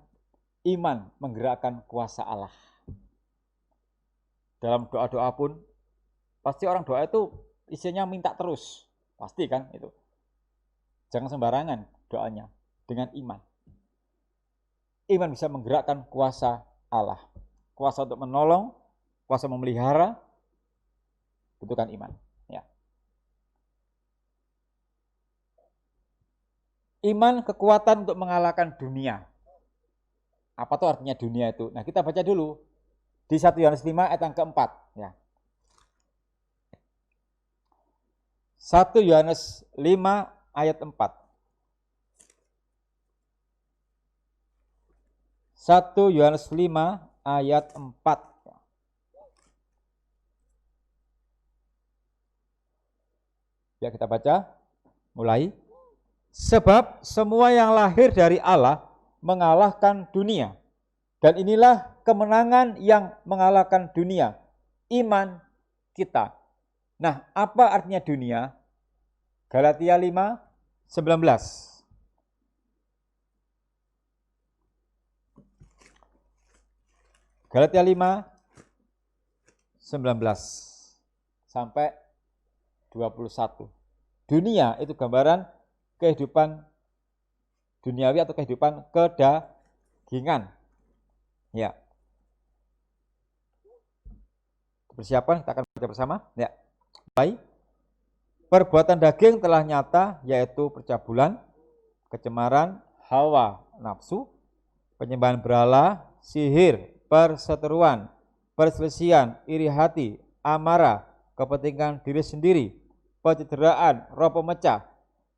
Iman menggerakkan kuasa Allah. Dalam doa-doa pun, pasti orang doa itu isinya minta terus. Pasti kan itu. Jangan sembarangan doanya, dengan iman. Iman bisa menggerakkan kuasa Allah. Kuasa untuk menolong, kuasa memelihara, butuhkan iman. Ya. Iman kekuatan untuk mengalahkan dunia. Apa tuh artinya dunia itu? Nah kita baca dulu. Di 1 Yohanes 5 ayat yang keempat. Ya. 1 Yohanes 5 ayat 4. 1 Yohanes 5 ayat 4. Ya kita baca. Mulai. Sebab semua yang lahir dari Allah mengalahkan dunia. Dan inilah kemenangan yang mengalahkan dunia. Iman kita. Nah, apa artinya dunia? Galatia 5:19. Galatia 5:19 sampai 21. Dunia itu gambaran kehidupan duniawi atau kehidupan kedagingan. Ya. Persiapan, kita akan baca bersama. Ya. Baik. Perbuatan daging telah nyata, yaitu percabulan, kecemaran, hawa nafsu, penyembahan berhala, sihir, perseteruan, perselisihan, iri hati, amarah, kepentingan diri sendiri, pencitraan, roh pemecah,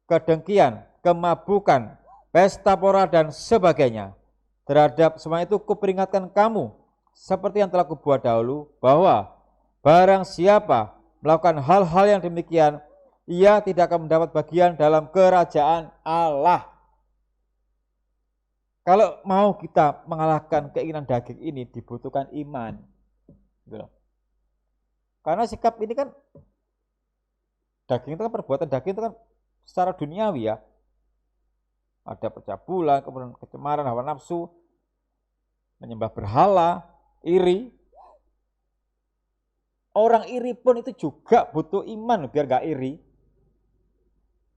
kedengkian, kemabukan, pesta pora dan sebagainya. Terhadap semua itu kuperingatkan kamu, seperti yang telah kubuat dahulu, bahwa barang siapa melakukan hal-hal yang demikian, ia tidak akan mendapat bagian dalam kerajaan Allah. Kalau mau kita mengalahkan keinginan daging ini, dibutuhkan iman. Karena sikap ini kan, daging itu kan, perbuatan daging itu kan secara duniawi ya. Ada percabulan, kemudian kecemaran, hawa nafsu, menyembah berhala, iri. Orang iri pun itu juga butuh iman biar gak iri.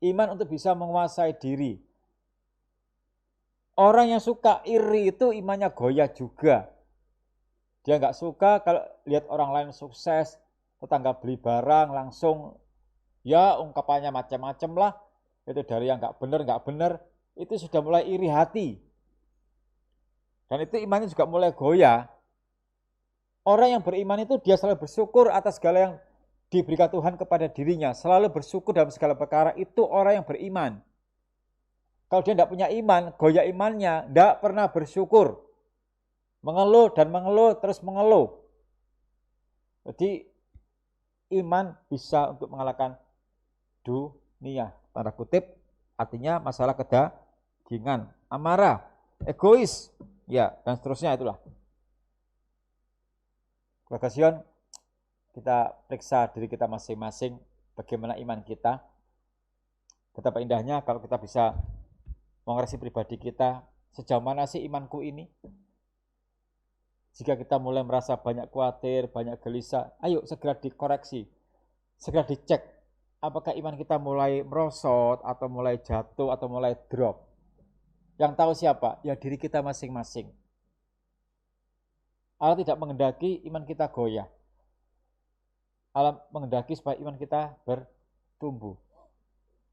Iman untuk bisa menguasai diri. Orang yang suka iri itu imannya goyah juga. Dia gak suka kalau lihat orang lain sukses, tetangga beli barang langsung, ya ungkapannya macam-macam lah. Itu dari yang gak benar, itu sudah mulai iri hati. Dan itu imannya juga mulai goyah. Orang yang beriman itu dia selalu bersyukur atas segala yang diberikan Tuhan kepada dirinya, selalu bersyukur dalam segala perkara, itu orang yang beriman. Kalau dia tidak punya iman, goyah imannya, tidak pernah bersyukur. Mengeluh dan mengeluh, terus mengeluh. Jadi iman bisa untuk mengalahkan dunia. Tanda kutip, artinya masalah kedagingan, amarah, egois, ya dan seterusnya itulah. Bagaian kita periksa diri kita masing-masing, bagaimana iman kita. Betapa indahnya kalau kita bisa mengoreksi pribadi kita, sejauh mana sih imanku ini. Jika kita mulai merasa banyak khawatir, banyak gelisah, ayo segera dikoreksi, segera dicek, apakah iman kita mulai merosot, atau mulai jatuh, atau mulai drop. Yang tahu siapa? Ya diri kita masing-masing. Allah tidak menghendaki iman kita goyah. Allah menghendaki supaya iman kita bertumbuh.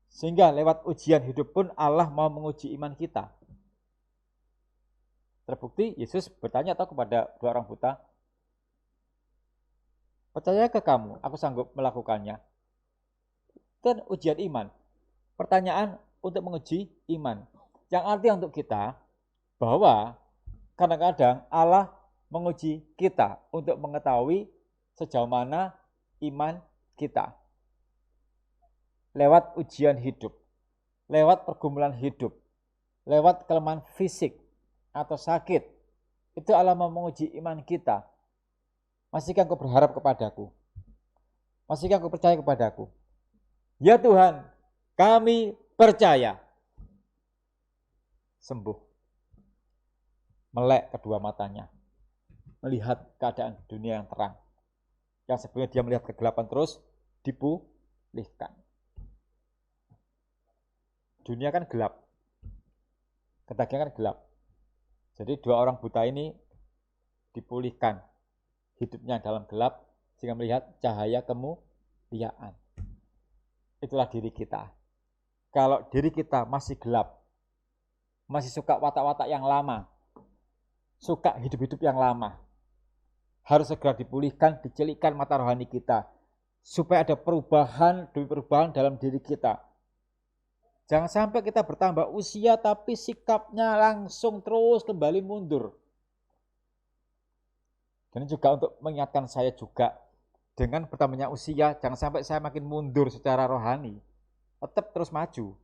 Sehingga lewat ujian hidup pun Allah mau menguji iman kita. Terbukti Yesus bertanya atau kepada dua orang buta, percaya ke kamu, aku sanggup melakukannya. Itu kan ujian iman. Pertanyaan untuk menguji iman. Yang artinya untuk kita bahwa kadang-kadang Allah menguji kita untuk mengetahui sejauh mana iman kita. Lewat ujian hidup, lewat pergumulan hidup, lewat kelemahan fisik atau sakit, itu Allah mau menguji iman kita. Masihkah engkau berharap kepadaku? Masihkah engkau percaya kepadaku? Ya Tuhan, kami percaya. Sembuh. Melek kedua matanya, melihat keadaan dunia yang terang. Yang sebelumnya dia melihat kegelapan terus dipulihkan. Dunia kan gelap, kedagingan kan gelap. Jadi dua orang buta ini dipulihkan hidupnya dalam gelap sehingga melihat cahaya kemuliaan. Itulah diri kita. Kalau diri kita masih gelap, masih suka watak-watak yang lama, suka hidup-hidup yang lama, harus segera dipulihkan, dicelikkan mata rohani kita supaya ada perubahan demi perubahan dalam diri kita. Jangan sampai kita bertambah usia tapi sikapnya langsung terus kembali mundur. Dan juga untuk mengingatkan saya juga, dengan bertambahnya usia jangan sampai saya makin mundur secara rohani. Tetap terus maju.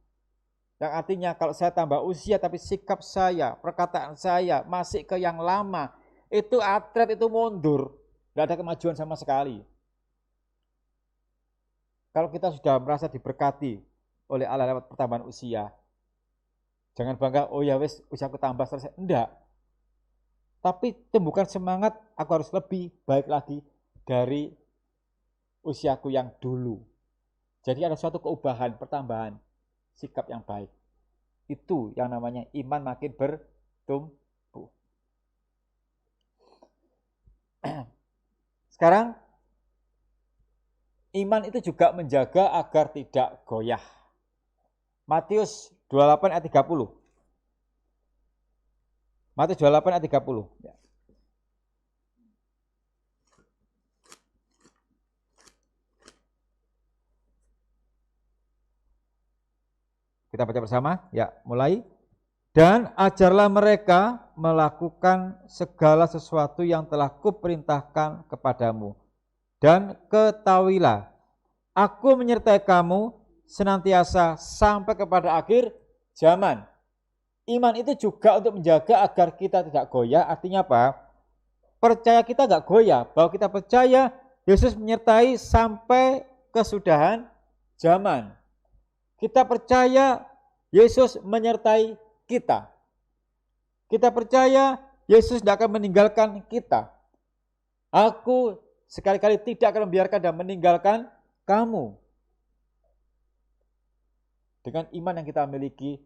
Yang artinya kalau saya tambah usia tapi sikap saya, perkataan saya masih ke yang lama, itu atlet itu mundur. Tidak ada kemajuan sama sekali. Kalau kita sudah merasa diberkati, oleh Allah lewat pertambahan usia. Jangan bangga, oh ya wes usiaku tambah selesai. Enggak. Tapi tumbuhkan semangat, aku harus lebih baik lagi dari usiaku yang dulu. Jadi ada suatu keubahan, pertambahan sikap yang baik. Itu yang namanya iman makin bertumbuh. Sekarang, iman itu juga menjaga agar tidak goyah. Matius 28 ayat 30. Matius 28 ayat 30. Ya. Kita baca bersama, ya mulai. Dan ajarlah mereka melakukan segala sesuatu yang telah kuperintahkan kepadamu. Dan ketahuilah, aku menyertai kamu senantiasa sampai kepada akhir zaman. Iman itu juga untuk menjaga agar kita tidak goyah. Artinya apa? Percaya kita tidak goyah, bahwa kita percaya Yesus menyertai sampai kesudahan zaman. Kita percaya Yesus menyertai kita. Kita percaya Yesus tidak akan meninggalkan kita. Aku sekali-kali tidak akan membiarkan dan meninggalkan kamu. Dengan iman yang kita miliki,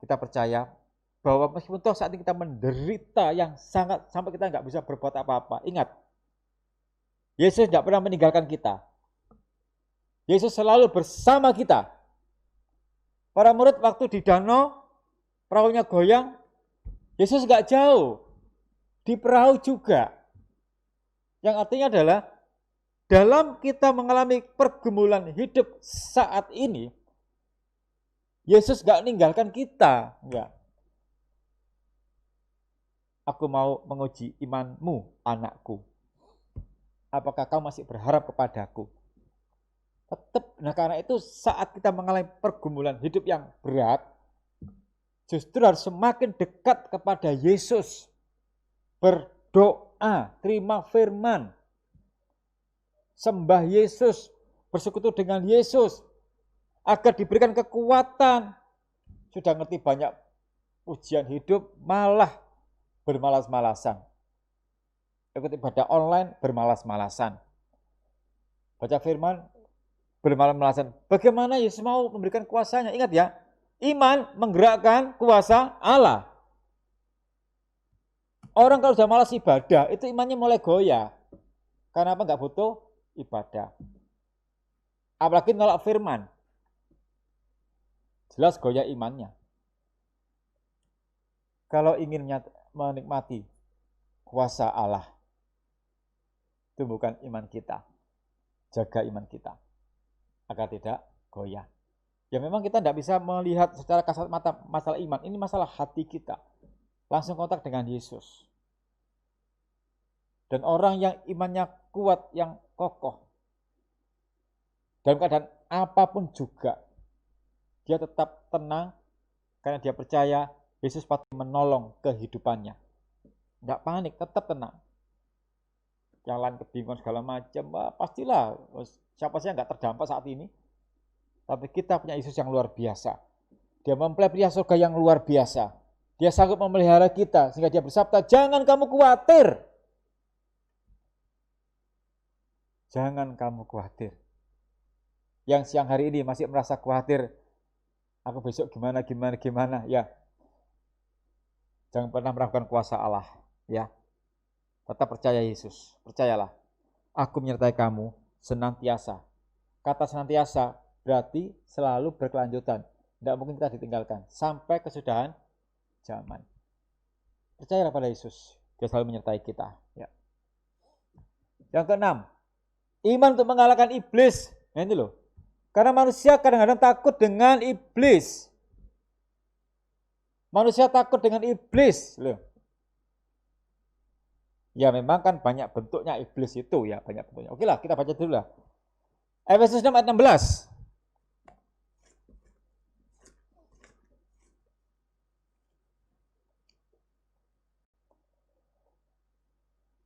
kita percaya bahwa meskipun toh saat ini kita menderita yang sangat sampai kita nggak bisa berbuat apa-apa. Ingat, Yesus tidak pernah meninggalkan kita. Yesus selalu bersama kita. Para murid waktu di danau, perahunya goyang, Yesus nggak jauh. Di perahu juga. Yang artinya adalah, dalam kita mengalami pergumulan hidup saat ini, Yesus nggak meninggalkan kita. Enggak. Aku mau menguji imanmu, anakku. Apakah kau masih berharap kepadaku? Tetap, nah karena itu saat kita mengalami pergumulan hidup yang berat, justru harus semakin dekat kepada Yesus. Berdoa, terima firman, sembah Yesus, bersekutu dengan Yesus, agar diberikan kekuatan. Sudah ngerti banyak ujian hidup, malah bermalas-malasan. Ikut ibadah online, bermalas-malasan. Baca firman, bermalas-malasan. Bagaimana Yesus mau memberikan kuasanya? Ingat ya, iman menggerakkan kuasa Allah. Orang kalau sudah malas ibadah, itu imannya mulai goyah. Karena apa? Enggak butuh ibadah. Apalagi nolak firman. Jelas goyah imannya. Kalau ingin menikmati kuasa Allah, tumbuhkan iman kita. Jaga iman kita agar tidak goyah. Ya memang kita tidak bisa melihat secara kasat mata masalah iman. Ini masalah hati kita. Langsung kontak dengan Yesus. Dan orang yang imannya kuat, yang kokoh, dalam keadaan apapun juga, dia tetap tenang karena dia percaya Yesus pasti menolong kehidupannya. Tidak panik, tetap tenang. Yang lain kebingungan segala macam, pastilah siapa sih yang nggak terdampak saat ini. Tapi kita punya Yesus yang luar biasa. Dia mempelai surga yang luar biasa. Dia sanggup memelihara kita sehingga dia bersabda, jangan kamu khawatir. Jangan kamu khawatir. Yang siang hari ini masih merasa khawatir, aku besok gimana, ya. Jangan pernah meragukan kuasa Allah, ya. Tetap percaya Yesus, percayalah. Aku menyertai kamu senantiasa. Kata senantiasa berarti selalu berkelanjutan. Tidak mungkin kita ditinggalkan sampai kesudahan zaman. Percayalah pada Yesus, dia selalu menyertai kita, ya. Yang keenam, iman untuk mengalahkan iblis. Nah ini loh. Karena manusia kadang-kadang takut dengan iblis. Manusia takut dengan iblis loh. Ya memang kan banyak bentuknya iblis itu ya, banyak bentuknya. Oke lah, kita baca dulu lah. Efesus 6 ayat 16.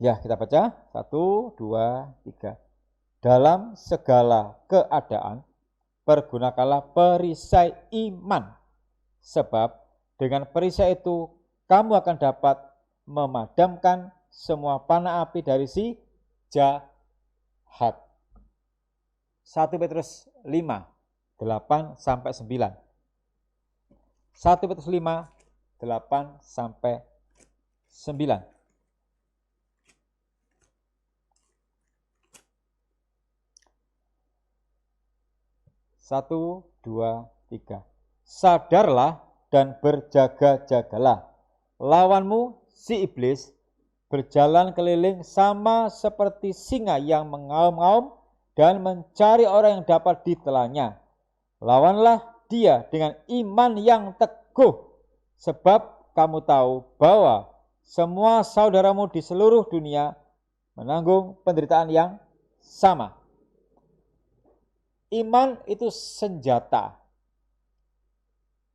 Ya, kita baca. 1, 2, 3. Dalam segala keadaan, pergunakanlah perisai iman. Sebab dengan perisai itu kamu akan dapat memadamkan semua panah api dari si jahat. 1 Petrus 5, 8 sampai 9. 1 Petrus 5, 8 sampai 9. Satu, dua, tiga. Sadarlah dan berjaga-jagalah. Lawanmu, si iblis, berjalan keliling sama seperti singa yang mengaum-ngaum dan mencari orang yang dapat ditelannya. Lawanlah dia dengan iman yang teguh, sebab kamu tahu bahwa semua saudaramu di seluruh dunia menanggung penderitaan yang sama. Iman itu senjata,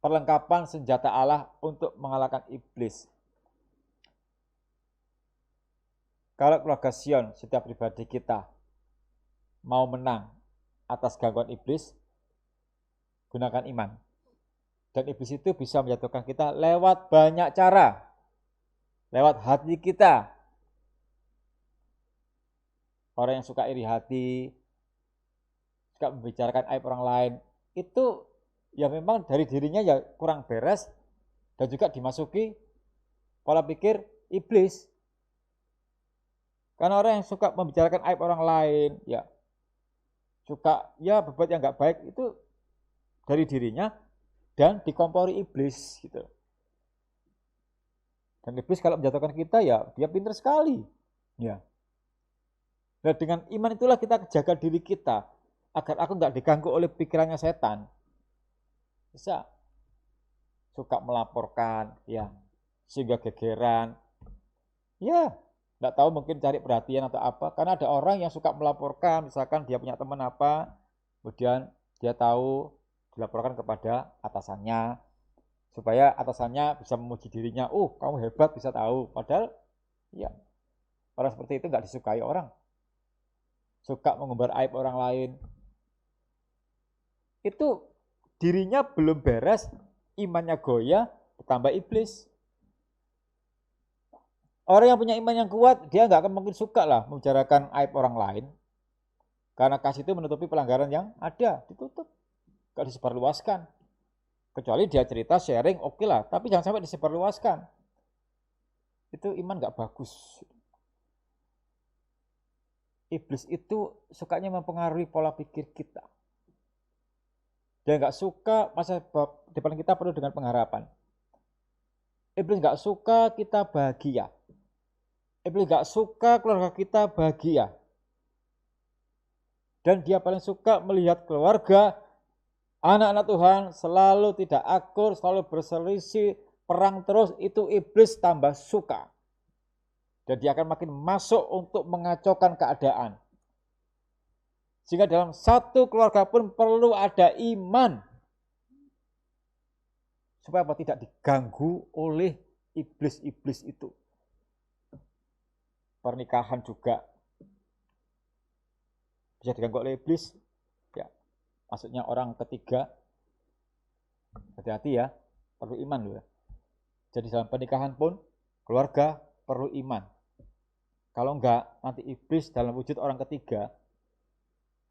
perlengkapan senjata Allah untuk mengalahkan iblis. Kalau keluarga Sion, setiap pribadi kita mau menang atas gangguan iblis, gunakan iman. Dan iblis itu bisa menjatuhkan kita lewat banyak cara. Lewat hati kita. Orang yang suka iri hati, suka membicarakan aib orang lain, itu ya memang dari dirinya ya kurang beres dan juga dimasuki pola pikir iblis. Karena orang yang suka membicarakan aib orang lain, ya suka ya berbuat yang nggak baik itu dari dirinya dan dikompori iblis gitu. Dan iblis kalau menjatuhkan kita ya dia pintar sekali. Ya. Nah dengan iman itulah kita jaga diri kita agar aku nggak diganggu oleh pikirannya setan. Bisa suka melaporkan, ya sehingga gegeran, ya nggak tahu mungkin cari perhatian atau apa. Karena ada orang yang suka melaporkan, misalkan dia punya teman apa, kemudian dia tahu dilaporkan kepada atasannya, supaya atasannya bisa memuji dirinya, kamu hebat bisa tahu. Padahal ya orang seperti itu nggak disukai orang, suka mengumbar aib orang lain. Itu dirinya belum beres, imannya goyah, ditambah iblis. Orang yang punya iman yang kuat, dia nggak akan mungkin suka lah membicarakan aib orang lain. Karena kasih itu menutupi pelanggaran yang ada, ditutup. Nggak disebarluaskan. Kecuali dia cerita, sharing, oke lah. Tapi jangan sampai disebarluaskan. Itu iman nggak bagus. Iblis itu sukanya mempengaruhi pola pikir kita. Dia nggak suka masa depan kita penuh dengan pengharapan. Iblis nggak suka kita bahagia. Iblis nggak suka keluarga kita bahagia. Dan dia paling suka melihat keluarga, anak-anak Tuhan selalu tidak akur, selalu berselisih, perang terus, itu iblis tambah suka. Dan dia akan makin masuk untuk mengacaukan keadaan. Sehingga dalam satu keluarga pun perlu ada iman. Supaya apa? Tidak diganggu oleh iblis-iblis itu. Pernikahan juga bisa diganggu oleh iblis. Ya, maksudnya orang ketiga. Hati-hati ya, perlu iman loh ya. Jadi dalam pernikahan pun keluarga perlu iman. Kalau enggak, nanti iblis dalam wujud orang ketiga,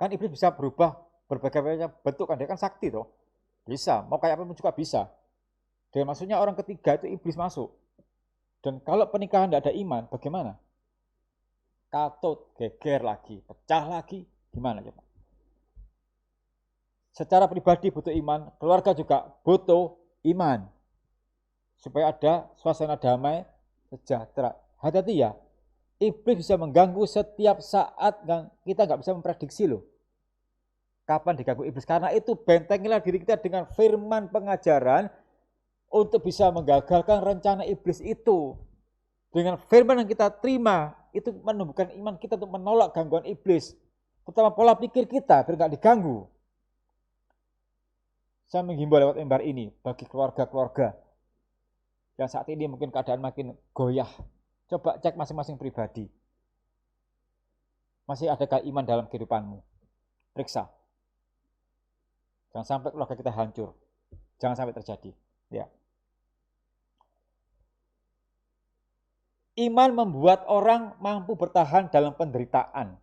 kan iblis bisa berubah berbagai bentuk kan, dia kan sakti toh. Bisa, mau kayak apa pun juga bisa. Dan maksudnya orang ketiga itu iblis masuk. Dan kalau pernikahan tidak ada iman, bagaimana? Katut, geger lagi, pecah lagi, gimana coba? Secara pribadi butuh iman, keluarga juga butuh iman. Supaya ada suasana damai, sejahtera. Hati-hati ya, iblis bisa mengganggu setiap saat dan kita nggak bisa memprediksi loh. Kapan diganggu iblis? Karena itu bentengilah diri kita dengan firman pengajaran untuk bisa menggagalkan rencana iblis itu. Dengan firman yang kita terima, itu menumbuhkan iman kita untuk menolak gangguan iblis. Terutama pola pikir kita, biar nggak diganggu. Saya menghimbau lewat mimbar ini, bagi keluarga-keluarga yang saat ini mungkin keadaan makin goyah. Coba cek masing-masing pribadi. Masih adakah iman dalam kehidupanmu? Periksa. Jangan sampai keluarga kita hancur. Jangan sampai terjadi. Ya. Iman membuat orang mampu bertahan dalam penderitaan.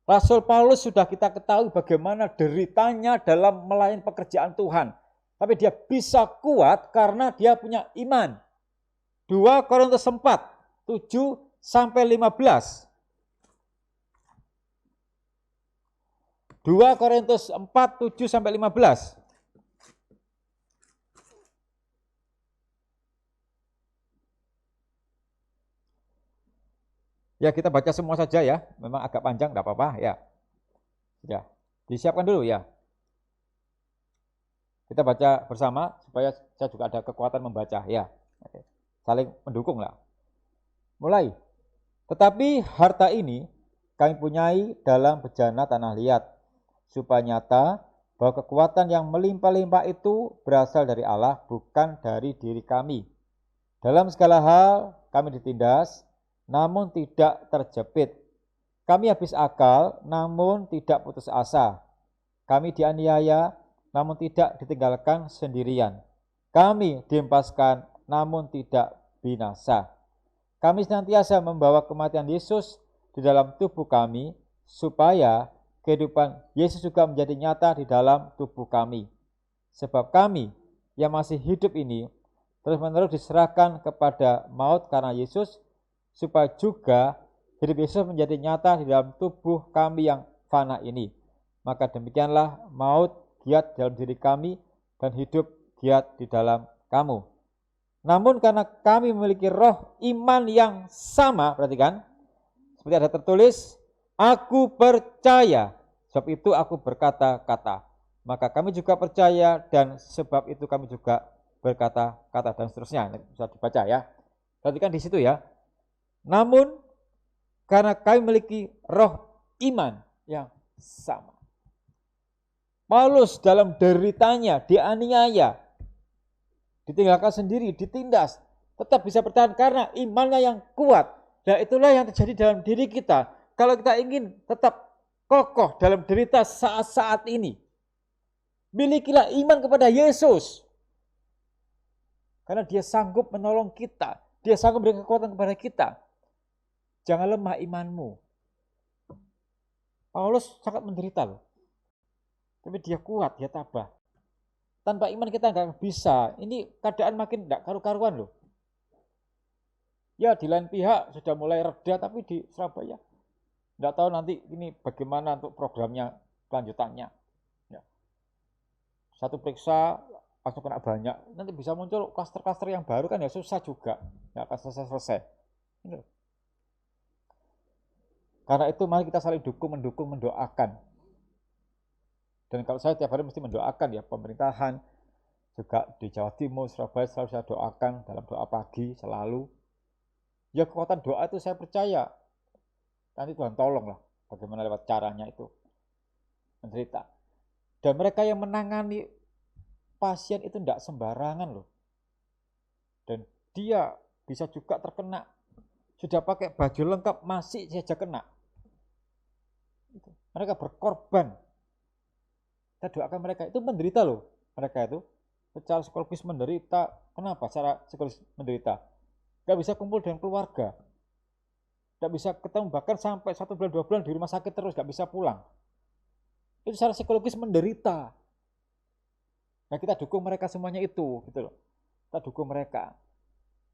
Rasul Paulus sudah kita ketahui bagaimana deritanya dalam melayani pekerjaan Tuhan. Tapi dia bisa kuat karena dia punya iman. 2 Korintus 4, 7-15. 2 Korintus 4, 7-15. Ya, kita baca semua saja ya. Memang agak panjang, enggak apa-apa ya. Ya, disiapkan dulu ya. Kita baca bersama supaya saya juga ada kekuatan membaca ya. Oke. Saling mendukung lah. Mulai. Tetapi harta ini kami punyai dalam bejana tanah liat, supaya nyata bahwa kekuatan yang melimpah-limpah itu berasal dari Allah, bukan dari diri kami. Dalam segala hal kami ditindas, namun tidak terjepit. Kami habis akal, namun tidak putus asa. Kami dianiaya, namun tidak ditinggalkan sendirian. Kami dihempaskan, namun tidak binasa. Kami senantiasa membawa kematian Yesus di dalam tubuh kami, supaya kehidupan Yesus juga menjadi nyata di dalam tubuh kami. Sebab kami yang masih hidup ini terus-menerus diserahkan kepada maut karena Yesus, supaya juga hidup Yesus menjadi nyata di dalam tubuh kami yang fana ini. Maka demikianlah maut giat dalam diri kami dan hidup giat di dalam kamu. Namun karena kami memiliki roh iman yang sama, perhatikan, seperti ada tertulis, aku percaya, sebab itu aku berkata-kata. Maka kami juga percaya dan sebab itu kami juga berkata-kata, dan seterusnya. Bisa dibaca ya. Perhatikan di situ ya. Namun karena kami memiliki roh iman yang sama. Paulus dalam deritanya, dianiaya, ditinggalkan sendiri, ditindas, tetap bisa bertahan karena imannya yang kuat. Dan itulah yang terjadi dalam diri kita. Kalau kita ingin tetap kokoh dalam derita saat-saat ini, milikilah iman kepada Yesus. Karena dia sanggup menolong kita, dia sanggup memberikan kekuatan kepada kita. Jangan lemah imanmu. Paulus sangat menderita loh. Tapi dia kuat, dia tabah. Tanpa iman kita nggak bisa. Ini keadaan makin nggak karu-karuan loh. Ya di lain pihak sudah mulai reda, tapi di Surabaya nggak tahu nanti ini bagaimana untuk programnya kelanjutannya. Ya. Satu periksa langsung kena banyak. Nanti bisa muncul klaster-klaster yang baru kan ya susah juga. Nggak akan selesai-selesai. Ini. Karena itu mari kita saling mendukung, mendoakan. Dan kalau saya tiap hari mesti mendoakan ya pemerintahan, juga di Jawa Timur, Surabaya selalu saya doakan dalam doa pagi selalu. Ya kekuatan doa itu saya percaya. Nanti Tuhan tolong lah bagaimana lewat caranya itu menderita. Dan mereka yang menangani pasien itu tidak sembarangan loh. Dan dia bisa juga terkena. Sudah pakai baju lengkap masih saja kena. Mereka berkorban. Kita doakan mereka, itu menderita loh. Mereka itu secara psikologis menderita. Kenapa secara psikologis menderita? Gak bisa kumpul dengan keluarga. Gak bisa ketemu, bahkan sampai 1 bulan 2 bulan di rumah sakit terus, gak bisa pulang. Itu secara psikologis menderita. Nah kita dukung mereka semuanya itu, gitu loh. Kita dukung mereka.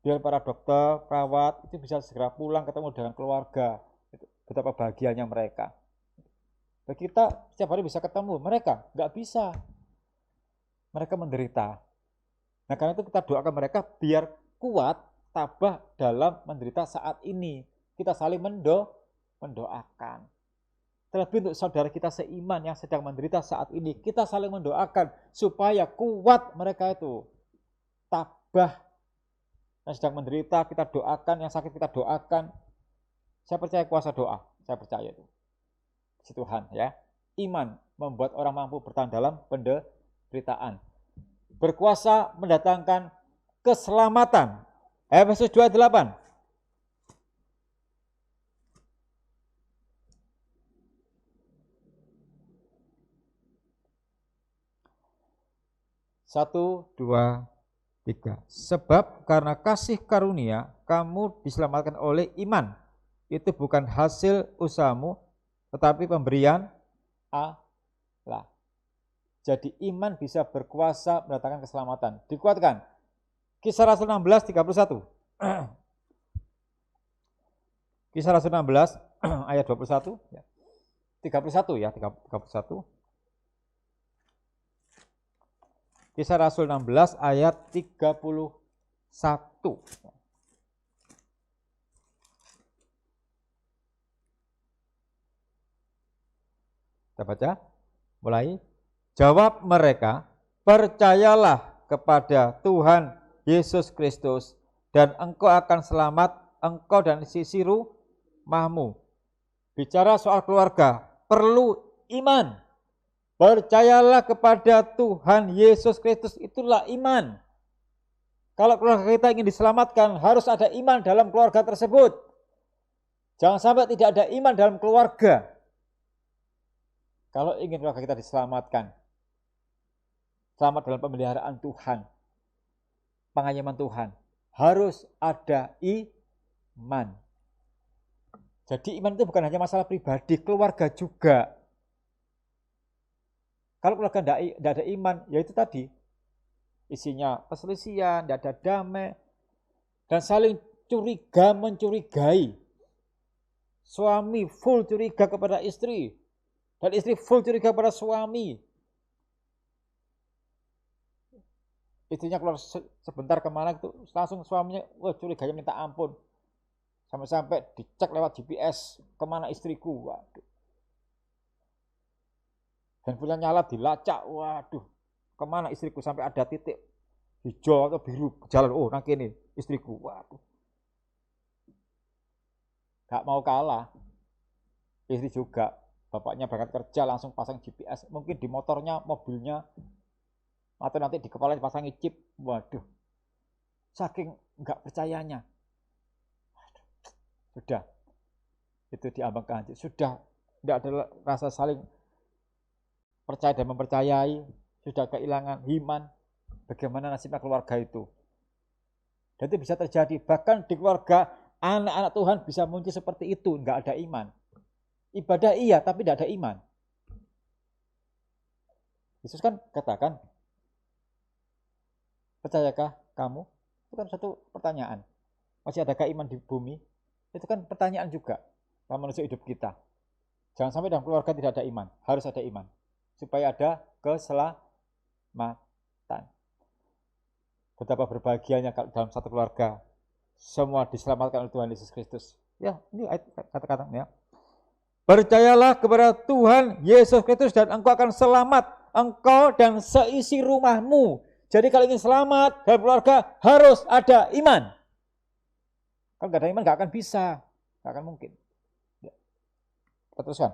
Biar para dokter, perawat itu bisa segera pulang ketemu dengan keluarga. Betapa bahagianya mereka. Dan kita setiap hari bisa ketemu, mereka nggak bisa. Mereka menderita. Nah karena itu kita doakan mereka biar kuat, tabah dalam menderita saat ini. Kita saling mendoakan. Terlebih untuk saudara kita seiman yang sedang menderita saat ini, kita saling mendoakan supaya kuat mereka itu. Tabah. Yang sedang menderita kita doakan, yang sakit kita doakan. Saya percaya kuasa doa, saya percaya itu. Si Tuhan ya. Iman membuat orang mampu bertahan dalam penderitaan. Berkuasa mendatangkan keselamatan. Efesus 2:8. 1, 2, 3. Sebab karena kasih karunia kamu diselamatkan oleh iman. Itu bukan hasil usahamu, tetapi pemberian Allah. Jadi iman bisa berkuasa mendatangkan keselamatan. Dikuatkan. Kisah Rasul 16, 31. Kisah Rasul 16 ayat 21. 31 ya, 31. Kisah Rasul 16 ayat 31. Kita baca, mulai. Jawab mereka, percayalah kepada Tuhan Yesus Kristus dan engkau akan selamat, engkau dan sisi rumahmu. Bicara soal keluarga, perlu iman. Percayalah kepada Tuhan Yesus Kristus, itulah iman. Kalau keluarga kita ingin diselamatkan, harus ada iman dalam keluarga tersebut. Jangan sampai tidak ada iman dalam keluarga. Kalau ingin keluarga kita diselamatkan, selamat dalam pemeliharaan Tuhan, pengayoman Tuhan, harus ada iman. Jadi iman itu bukan hanya masalah pribadi, keluarga juga. Kalau keluarga tidak ada iman, ya itu tadi, isinya perselisihan, tidak ada damai, dan saling curiga mencurigai. Suami full curiga kepada istri, dan istri full curiga kepada suami. Istrinya keluar sebentar kemana itu, langsung suaminya curiganya minta ampun. Sampai-sampai dicek lewat GPS kemana istriku, waduh. Handphonenya nyala dilacak, waduh, kemana istriku, sampai ada titik hijau atau biru jalan, oh nang kene istriku, waduh. Gak mau kalah, istri juga, bapaknya berangkat kerja langsung pasang GPS, mungkin di motornya, mobilnya, atau nanti di kepalanya pasang chip, waduh, saking gak percayanya, waduh. Sudah, itu diambang kehancuran, sudah tidak ada rasa saling percaya dan mempercayai, sudah kehilangan iman. Bagaimana nasibnya keluarga itu? Dan itu bisa terjadi, bahkan di keluarga anak-anak Tuhan bisa muncul seperti itu, enggak ada iman. Ibadah iya, tapi tidak ada iman. Yesus kan katakan, percayakah kamu? Itu kan satu pertanyaan. Masih adakah iman di bumi? Itu kan pertanyaan juga dalam manusia hidup kita. Jangan sampai dalam keluarga tidak ada iman, harus ada iman. Supaya ada keselamatan. Betapa berbahagianya kalau dalam satu keluarga semua diselamatkan oleh Tuhan Yesus Kristus. Ya, ini kata-kata ya. Percayalah kepada Tuhan Yesus Kristus dan engkau akan selamat, engkau dan seisi rumahmu. Jadi kalau ingin selamat dalam keluarga harus ada iman. Kalau nggak ada iman nggak akan bisa, nggak akan mungkin. Ya. Teruskan.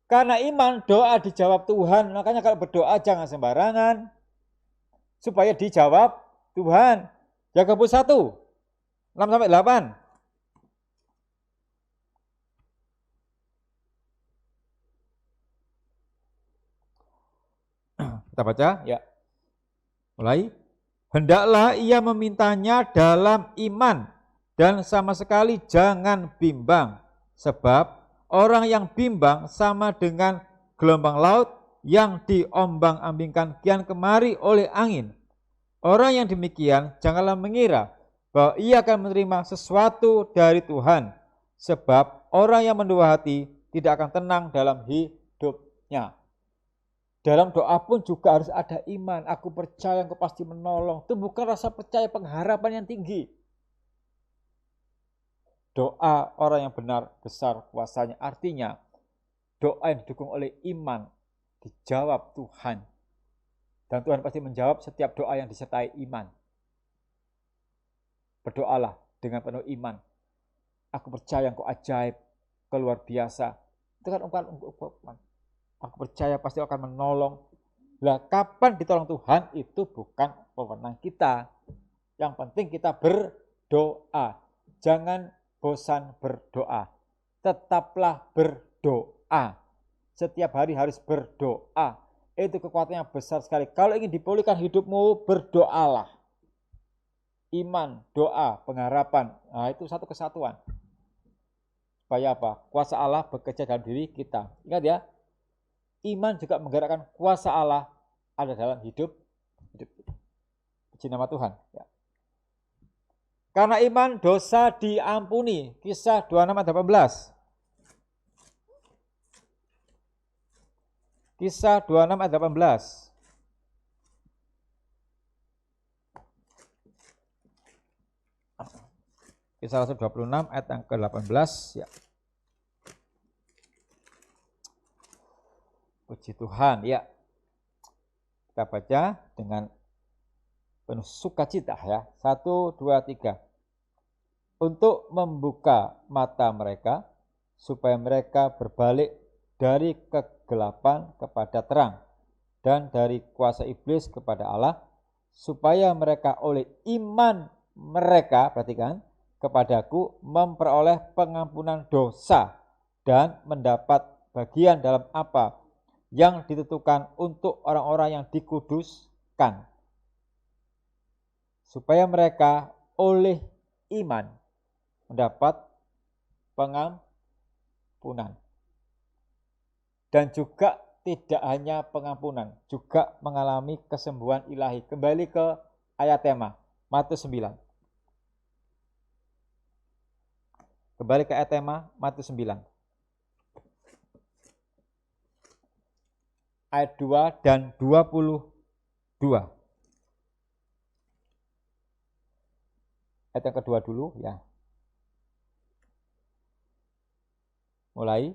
Karena iman, doa dijawab Tuhan. Makanya kalau berdoa jangan sembarangan. Supaya dijawab Tuhan. Yakobus 1, 6-8. Kita baca, ya. Mulai. Hendaklah ia memintanya dalam iman dan sama sekali jangan bimbang. Sebab orang yang bimbang sama dengan gelombang laut yang diombang-ambingkan kian kemari oleh angin. Orang yang demikian janganlah mengira bahwa ia akan menerima sesuatu dari Tuhan. Sebab orang yang mendua hati tidak akan tenang dalam hidupnya. Dalam doa pun juga harus ada iman. Aku percaya engkau pasti menolong. Itu bukan rasa percaya, pengharapan yang tinggi. Doa orang yang benar besar kuasanya. Artinya doa yang didukung oleh iman dijawab Tuhan. Dan Tuhan pasti menjawab setiap doa yang disertai iman. Berdoalah dengan penuh iman. Aku percaya engkau ajaib, engkau luar biasa. Itu kan ungkapan. Aku percaya pasti akan menolong. Lah kapan ditolong Tuhan itu bukan wewenang kita. Yang penting kita berdoa. Jangan bosan berdoa. Tetaplah berdoa. Setiap hari harus berdoa. Itu kekuatannya besar sekali. Kalau ingin dipulihkan hidupmu, berdoalah. Iman, doa, pengharapan, nah itu satu kesatuan. Supaya apa? Kuasa Allah bekerja dalam diri kita. Ingat ya, iman juga menggerakkan kuasa Allah ada dalam hidup kita. Puji nama Tuhan. Ya. Karena iman dosa diampuni. Kisah 26 ayat 18. Kisah 26 ayat 18. Kisah 26 ayat yang ke-18 ya. Puji Tuhan ya. Kita baca dengan penuh sukacita ya. 1, 2, 3. Untuk membuka mata mereka supaya mereka berbalik dari kegelapan kepada terang dan dari kuasa iblis kepada Allah, supaya mereka oleh iman mereka, perhatikan, kepadaku memperoleh pengampunan dosa dan mendapat bagian dalam apa yang ditentukan untuk orang-orang yang dikuduskan, supaya mereka oleh iman mendapat pengampunan. Dan juga tidak hanya pengampunan, juga mengalami kesembuhan ilahi. Kembali ke ayat tema, Matius 9. Kembali ke ayat tema, Matius 9. Ayat 2 dan 22. Ayat yang kedua dulu ya. Mulai.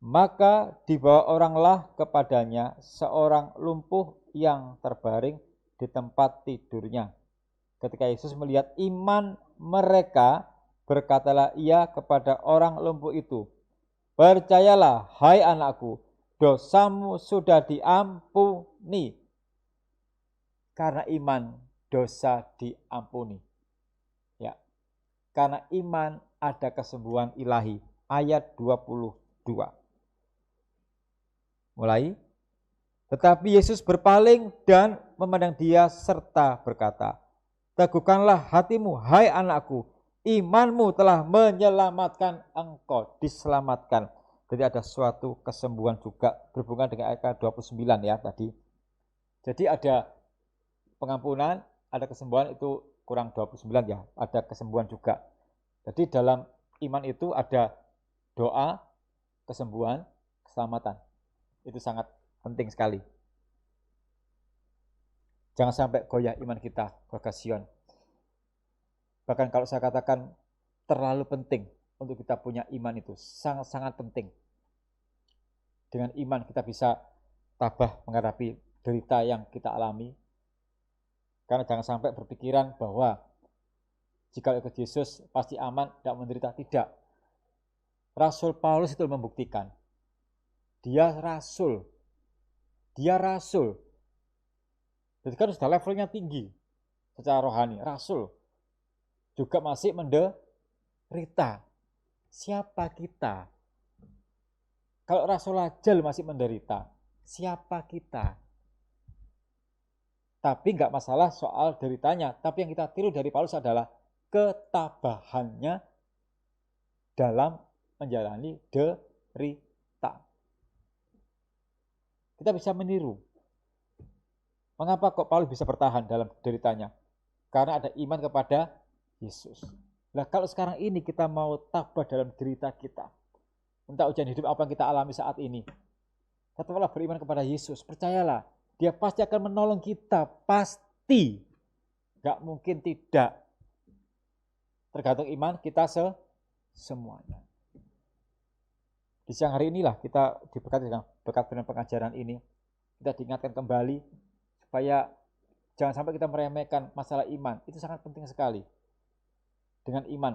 Maka dibawa oranglah kepadanya seorang lumpuh yang terbaring di tempat tidurnya. Ketika Yesus melihat iman mereka, berkatalah ia kepada orang lumpuh itu, percayalah, hai anakku, dosamu sudah diampuni. Karena iman, dosa diampuni. Ya, karena iman ada kesembuhan ilahi. Ayat 22. Mulai. Tetapi Yesus berpaling dan memandang dia serta berkata, teguhkanlah hatimu, hai anakku, imanmu telah menyelamatkan engkau, diselamatkan. Jadi ada suatu kesembuhan juga berhubungan dengan ayat 29 ya tadi. Jadi ada pengampunan, ada kesembuhan, itu kurang 29 ya, ada kesembuhan juga. Jadi dalam iman itu ada doa, kesembuhan, keselamatan. Itu sangat penting sekali. Jangan sampai goyah iman kita, Sion. Bahkan kalau saya katakan terlalu penting untuk kita punya iman itu, sangat-sangat penting. Dengan iman kita bisa tabah menghadapi derita yang kita alami. Karena jangan sampai berpikiran bahwa jika ikut Yesus pasti aman, tidak menderita. Tidak. Rasul Paulus itu membuktikan. Dia rasul. Jadi kan sudah levelnya tinggi secara rohani. Rasul juga masih menderita. Siapa kita? Kalau rasul aja masih menderita, siapa kita? Tapi enggak masalah soal deritanya. Tapi yang kita tiru dari Paulus adalah ketabahannya dalam menjalani derita. Kita bisa meniru. Mengapa kok Paulus bisa bertahan dalam deritanya? Karena ada iman kepada Yesus. Nah, kalau sekarang ini kita mau tabah dalam derita kita, entah ujian hidup apa yang kita alami saat ini, tetaplah beriman kepada Yesus. Percayalah, dia pasti akan menolong kita. Pasti. Gak mungkin tidak. Tergantung iman kita semuanya. Di siang hari inilah kita diberkati dengan berkat pengajaran ini. Kita diingatkan kembali supaya jangan sampai kita meremehkan masalah iman. Itu sangat penting sekali. Dengan iman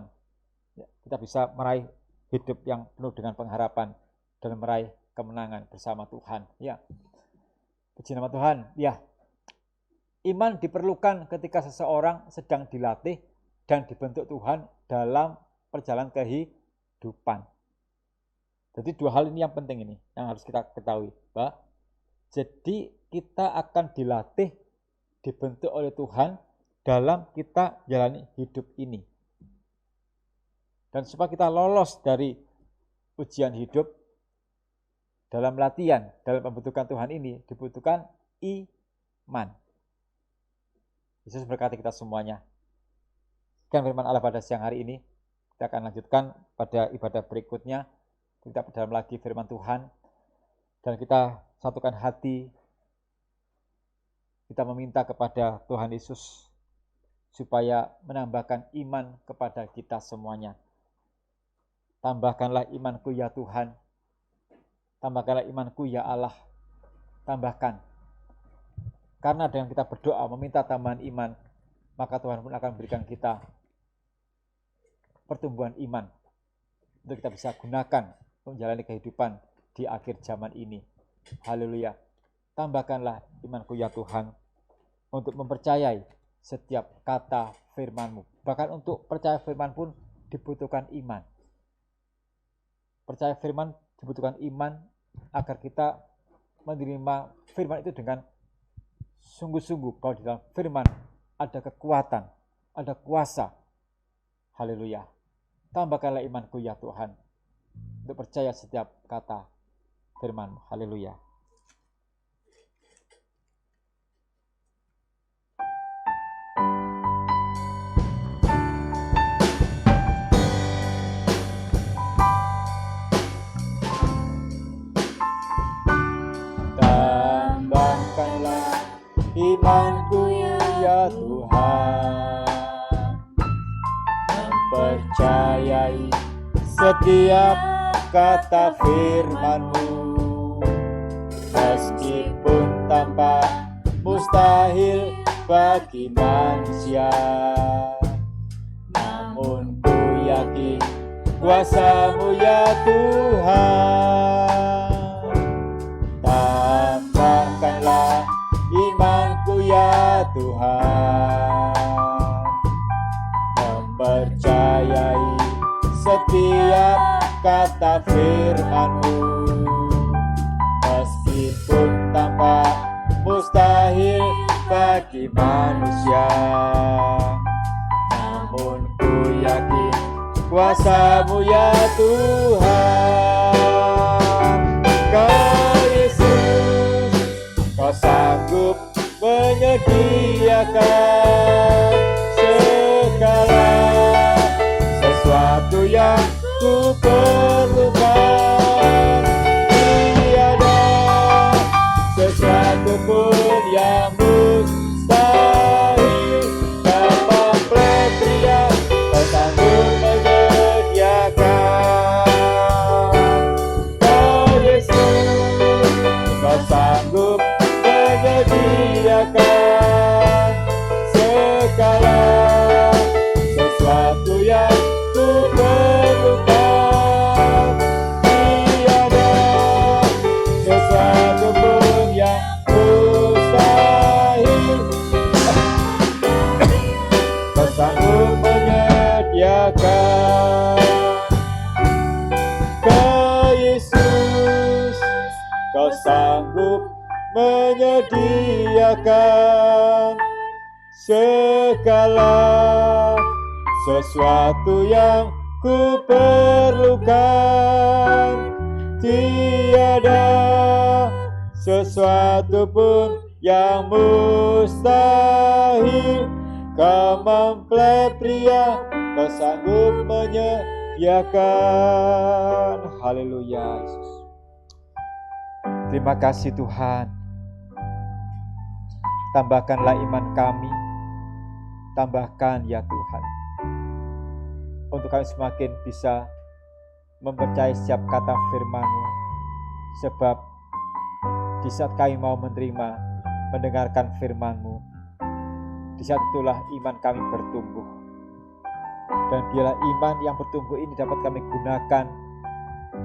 kita bisa meraih hidup yang penuh dengan pengharapan dan meraih kemenangan bersama Tuhan. Ya, puji nama Tuhan. Ya, iman diperlukan ketika seseorang sedang dilatih dan dibentuk Tuhan dalam perjalanan kehidupan. Jadi dua hal ini yang penting ini, yang harus kita ketahui. Jadi kita akan dilatih, dibentuk oleh Tuhan dalam kita jalani hidup ini. Dan supaya kita lolos dari ujian hidup, dalam latihan, dalam pembentukan Tuhan ini dibutuhkan iman. Yesus berkata kita semuanya. Sekian firman Allah pada siang hari ini. Kita akan lanjutkan pada ibadah berikutnya. Kita dalam lagi firman Tuhan. Dan kita satukan hati. Kita meminta kepada Tuhan Yesus supaya menambahkan iman kepada kita semuanya. Tambahkanlah imanku ya Tuhan. Tambahkanlah imanku ya Allah. Tambahkan. Karena dengan kita berdoa meminta tambahan iman, maka Tuhan pun akan memberikan kita pertumbuhan iman untuk kita bisa gunakan menjalani kehidupan di akhir zaman ini. Haleluya. Tambahkanlah imanku ya Tuhan untuk mempercayai setiap kata firman-Mu. Bahkan untuk percaya firman pun dibutuhkan iman. Percaya firman dibutuhkan iman agar kita menerima firman itu dengan sungguh-sungguh, bahwa di dalam firman ada kekuatan, ada kuasa. Haleluya. Tambahkanlah imanku ya Tuhan untuk percaya setiap kata firman. Haleluya. Tambahkanlah imanku ya Tuhan, mempercayai setiap kata firman-Mu, meskipun tampak mustahil bagi manusia, namun ku yakin kuasa-Mu ya Tuhan. Tambahkanlah imanku ya Tuhan, mempercayai setiap kata firman-Mu, meskipun tampak mustahil bagi manusia, namun ku yakin kuasa-Mu ya Tuhan. Kau Yesus, Kau sanggup menyediakan segala sesuatu yang ku perlukan. Tiada sesuatu pun yang mustahil, Kau mempelai pria, Kau sanggup menyediakan. Kau Yesus, Kau sanggup menyediakan segala sesuatu yang ku perlukan. Tiada sesuatu pun yang mustahil, Kau sanggup menyediakan. Kau Yesus, Kau sanggup menyediakan segala sesuatu yang ku perlukan. Tiada sesuatu pun yang mustahil, Kau mempelai pria, Kau sanggup menyediakan. Haleluya Yesus. Terima kasih Tuhan. Tambahkanlah iman kami. Tambahkan ya Tuhan, untuk kami semakin bisa mempercayai setiap kata firman-Mu. Sebab di saat kami mau menerima, mendengarkan firman-Mu, di saat itulah iman kami bertumbuh. Dan biarlah iman yang bertumbuh ini dapat kami gunakan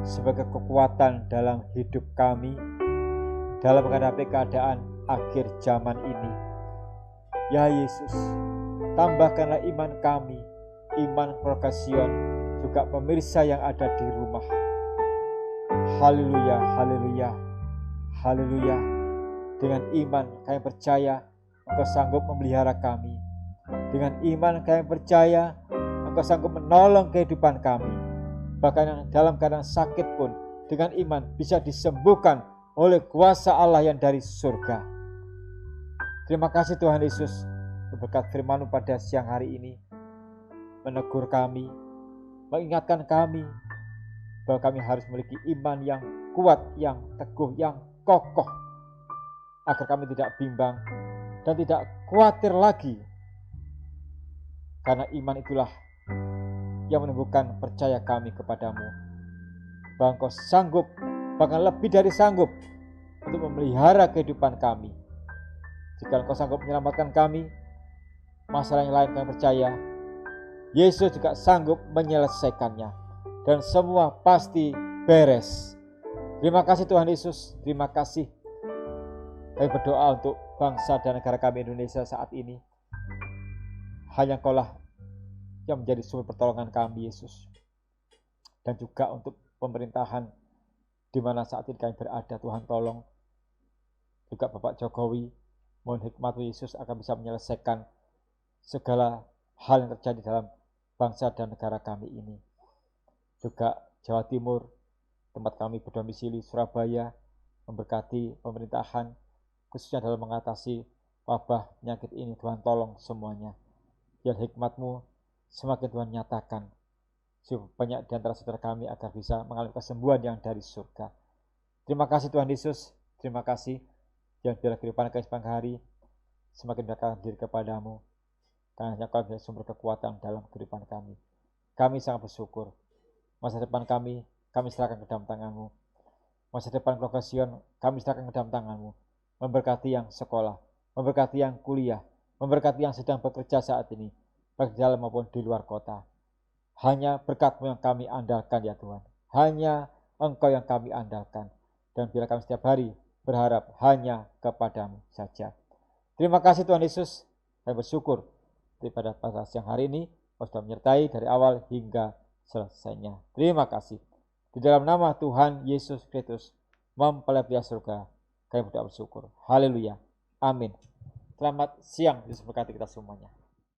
sebagai kekuatan dalam hidup kami, dalam menghadapi keadaan akhir zaman ini. Ya Yesus, tambahkanlah iman kami, iman keluarga Sion, juga pemirsa yang ada di rumah. Haleluya, haleluya, haleluya. Dengan iman kami percaya Engkau sanggup memelihara kami. Dengan iman kami percaya Engkau sanggup menolong kehidupan kami. Bahkan dalam keadaan sakit pun dengan iman bisa disembuhkan oleh kuasa Allah yang dari surga. Terima kasih Tuhan Yesus, berkat firman-Mu pada siang hari ini, menegur kami, mengingatkan kami bahwa kami harus memiliki iman yang kuat, yang teguh, yang kokoh, agar kami tidak bimbang dan tidak khawatir lagi. Karena iman itulah yang menumbuhkan percaya kami kepadamu, bahwa Engkau sanggup, bahkan lebih dari sanggup, untuk memelihara kehidupan kami. Jika Engkau sanggup menyelamatkan kami, masalah yang lain kami percaya Yesus juga sanggup menyelesaikannya, dan semua pasti beres. Terima kasih Tuhan Yesus, terima kasih. Kami berdoa untuk bangsa dan negara kami Indonesia saat ini. Hanya Engkau-lah yang menjadi sumber pertolongan kami Yesus. Dan juga untuk pemerintahan di mana saat ini kami berada, Tuhan tolong. Juga Bapak Jokowi, mohon hikmat Yesus akan bisa menyelesaikan segala hal yang terjadi dalam bangsa dan negara kami ini. Juga Jawa Timur, tempat kami berdomisili, Surabaya, memberkati pemerintahan, khususnya dalam mengatasi wabah penyakit ini. Tuhan tolong semuanya. Biar hikmat-Mu semakin Tuhan nyatakan, supaya banyak di antara saudara kami agar bisa mengalami kesembuhan yang dari surga. Terima kasih Tuhan Yesus, terima kasih. Dan biar kehidupan kami sepanjang hari semakin mendekatkan diri kepadamu, karena hanya Kau yang sumber kekuatan dalam kehidupan kami. Kami sangat bersyukur. Masa depan kami serahkan ke dalam tangan-Mu. Masa depan profesion kami serahkan ke dalam tangan-Mu. Memberkati yang sekolah, memberkati yang kuliah, memberkati yang sedang bekerja saat ini, baik di dalam maupun di luar kota. Hanya berkat-Mu yang kami andalkan ya Tuhan. Hanya Engkau yang kami andalkan. Dan bila kami setiap hari berharap hanya kepada-Mu saja. Terima kasih Tuhan Yesus. Kami bersyukur pada siang hari ini Kau sudah menyertai dari awal hingga selesainya. Terima kasih. Di dalam nama Tuhan Yesus Kristus, mempelai surga, kami berdoa bersyukur. Haleluya. Amin. Selamat siang, Yesus berkati kita semuanya.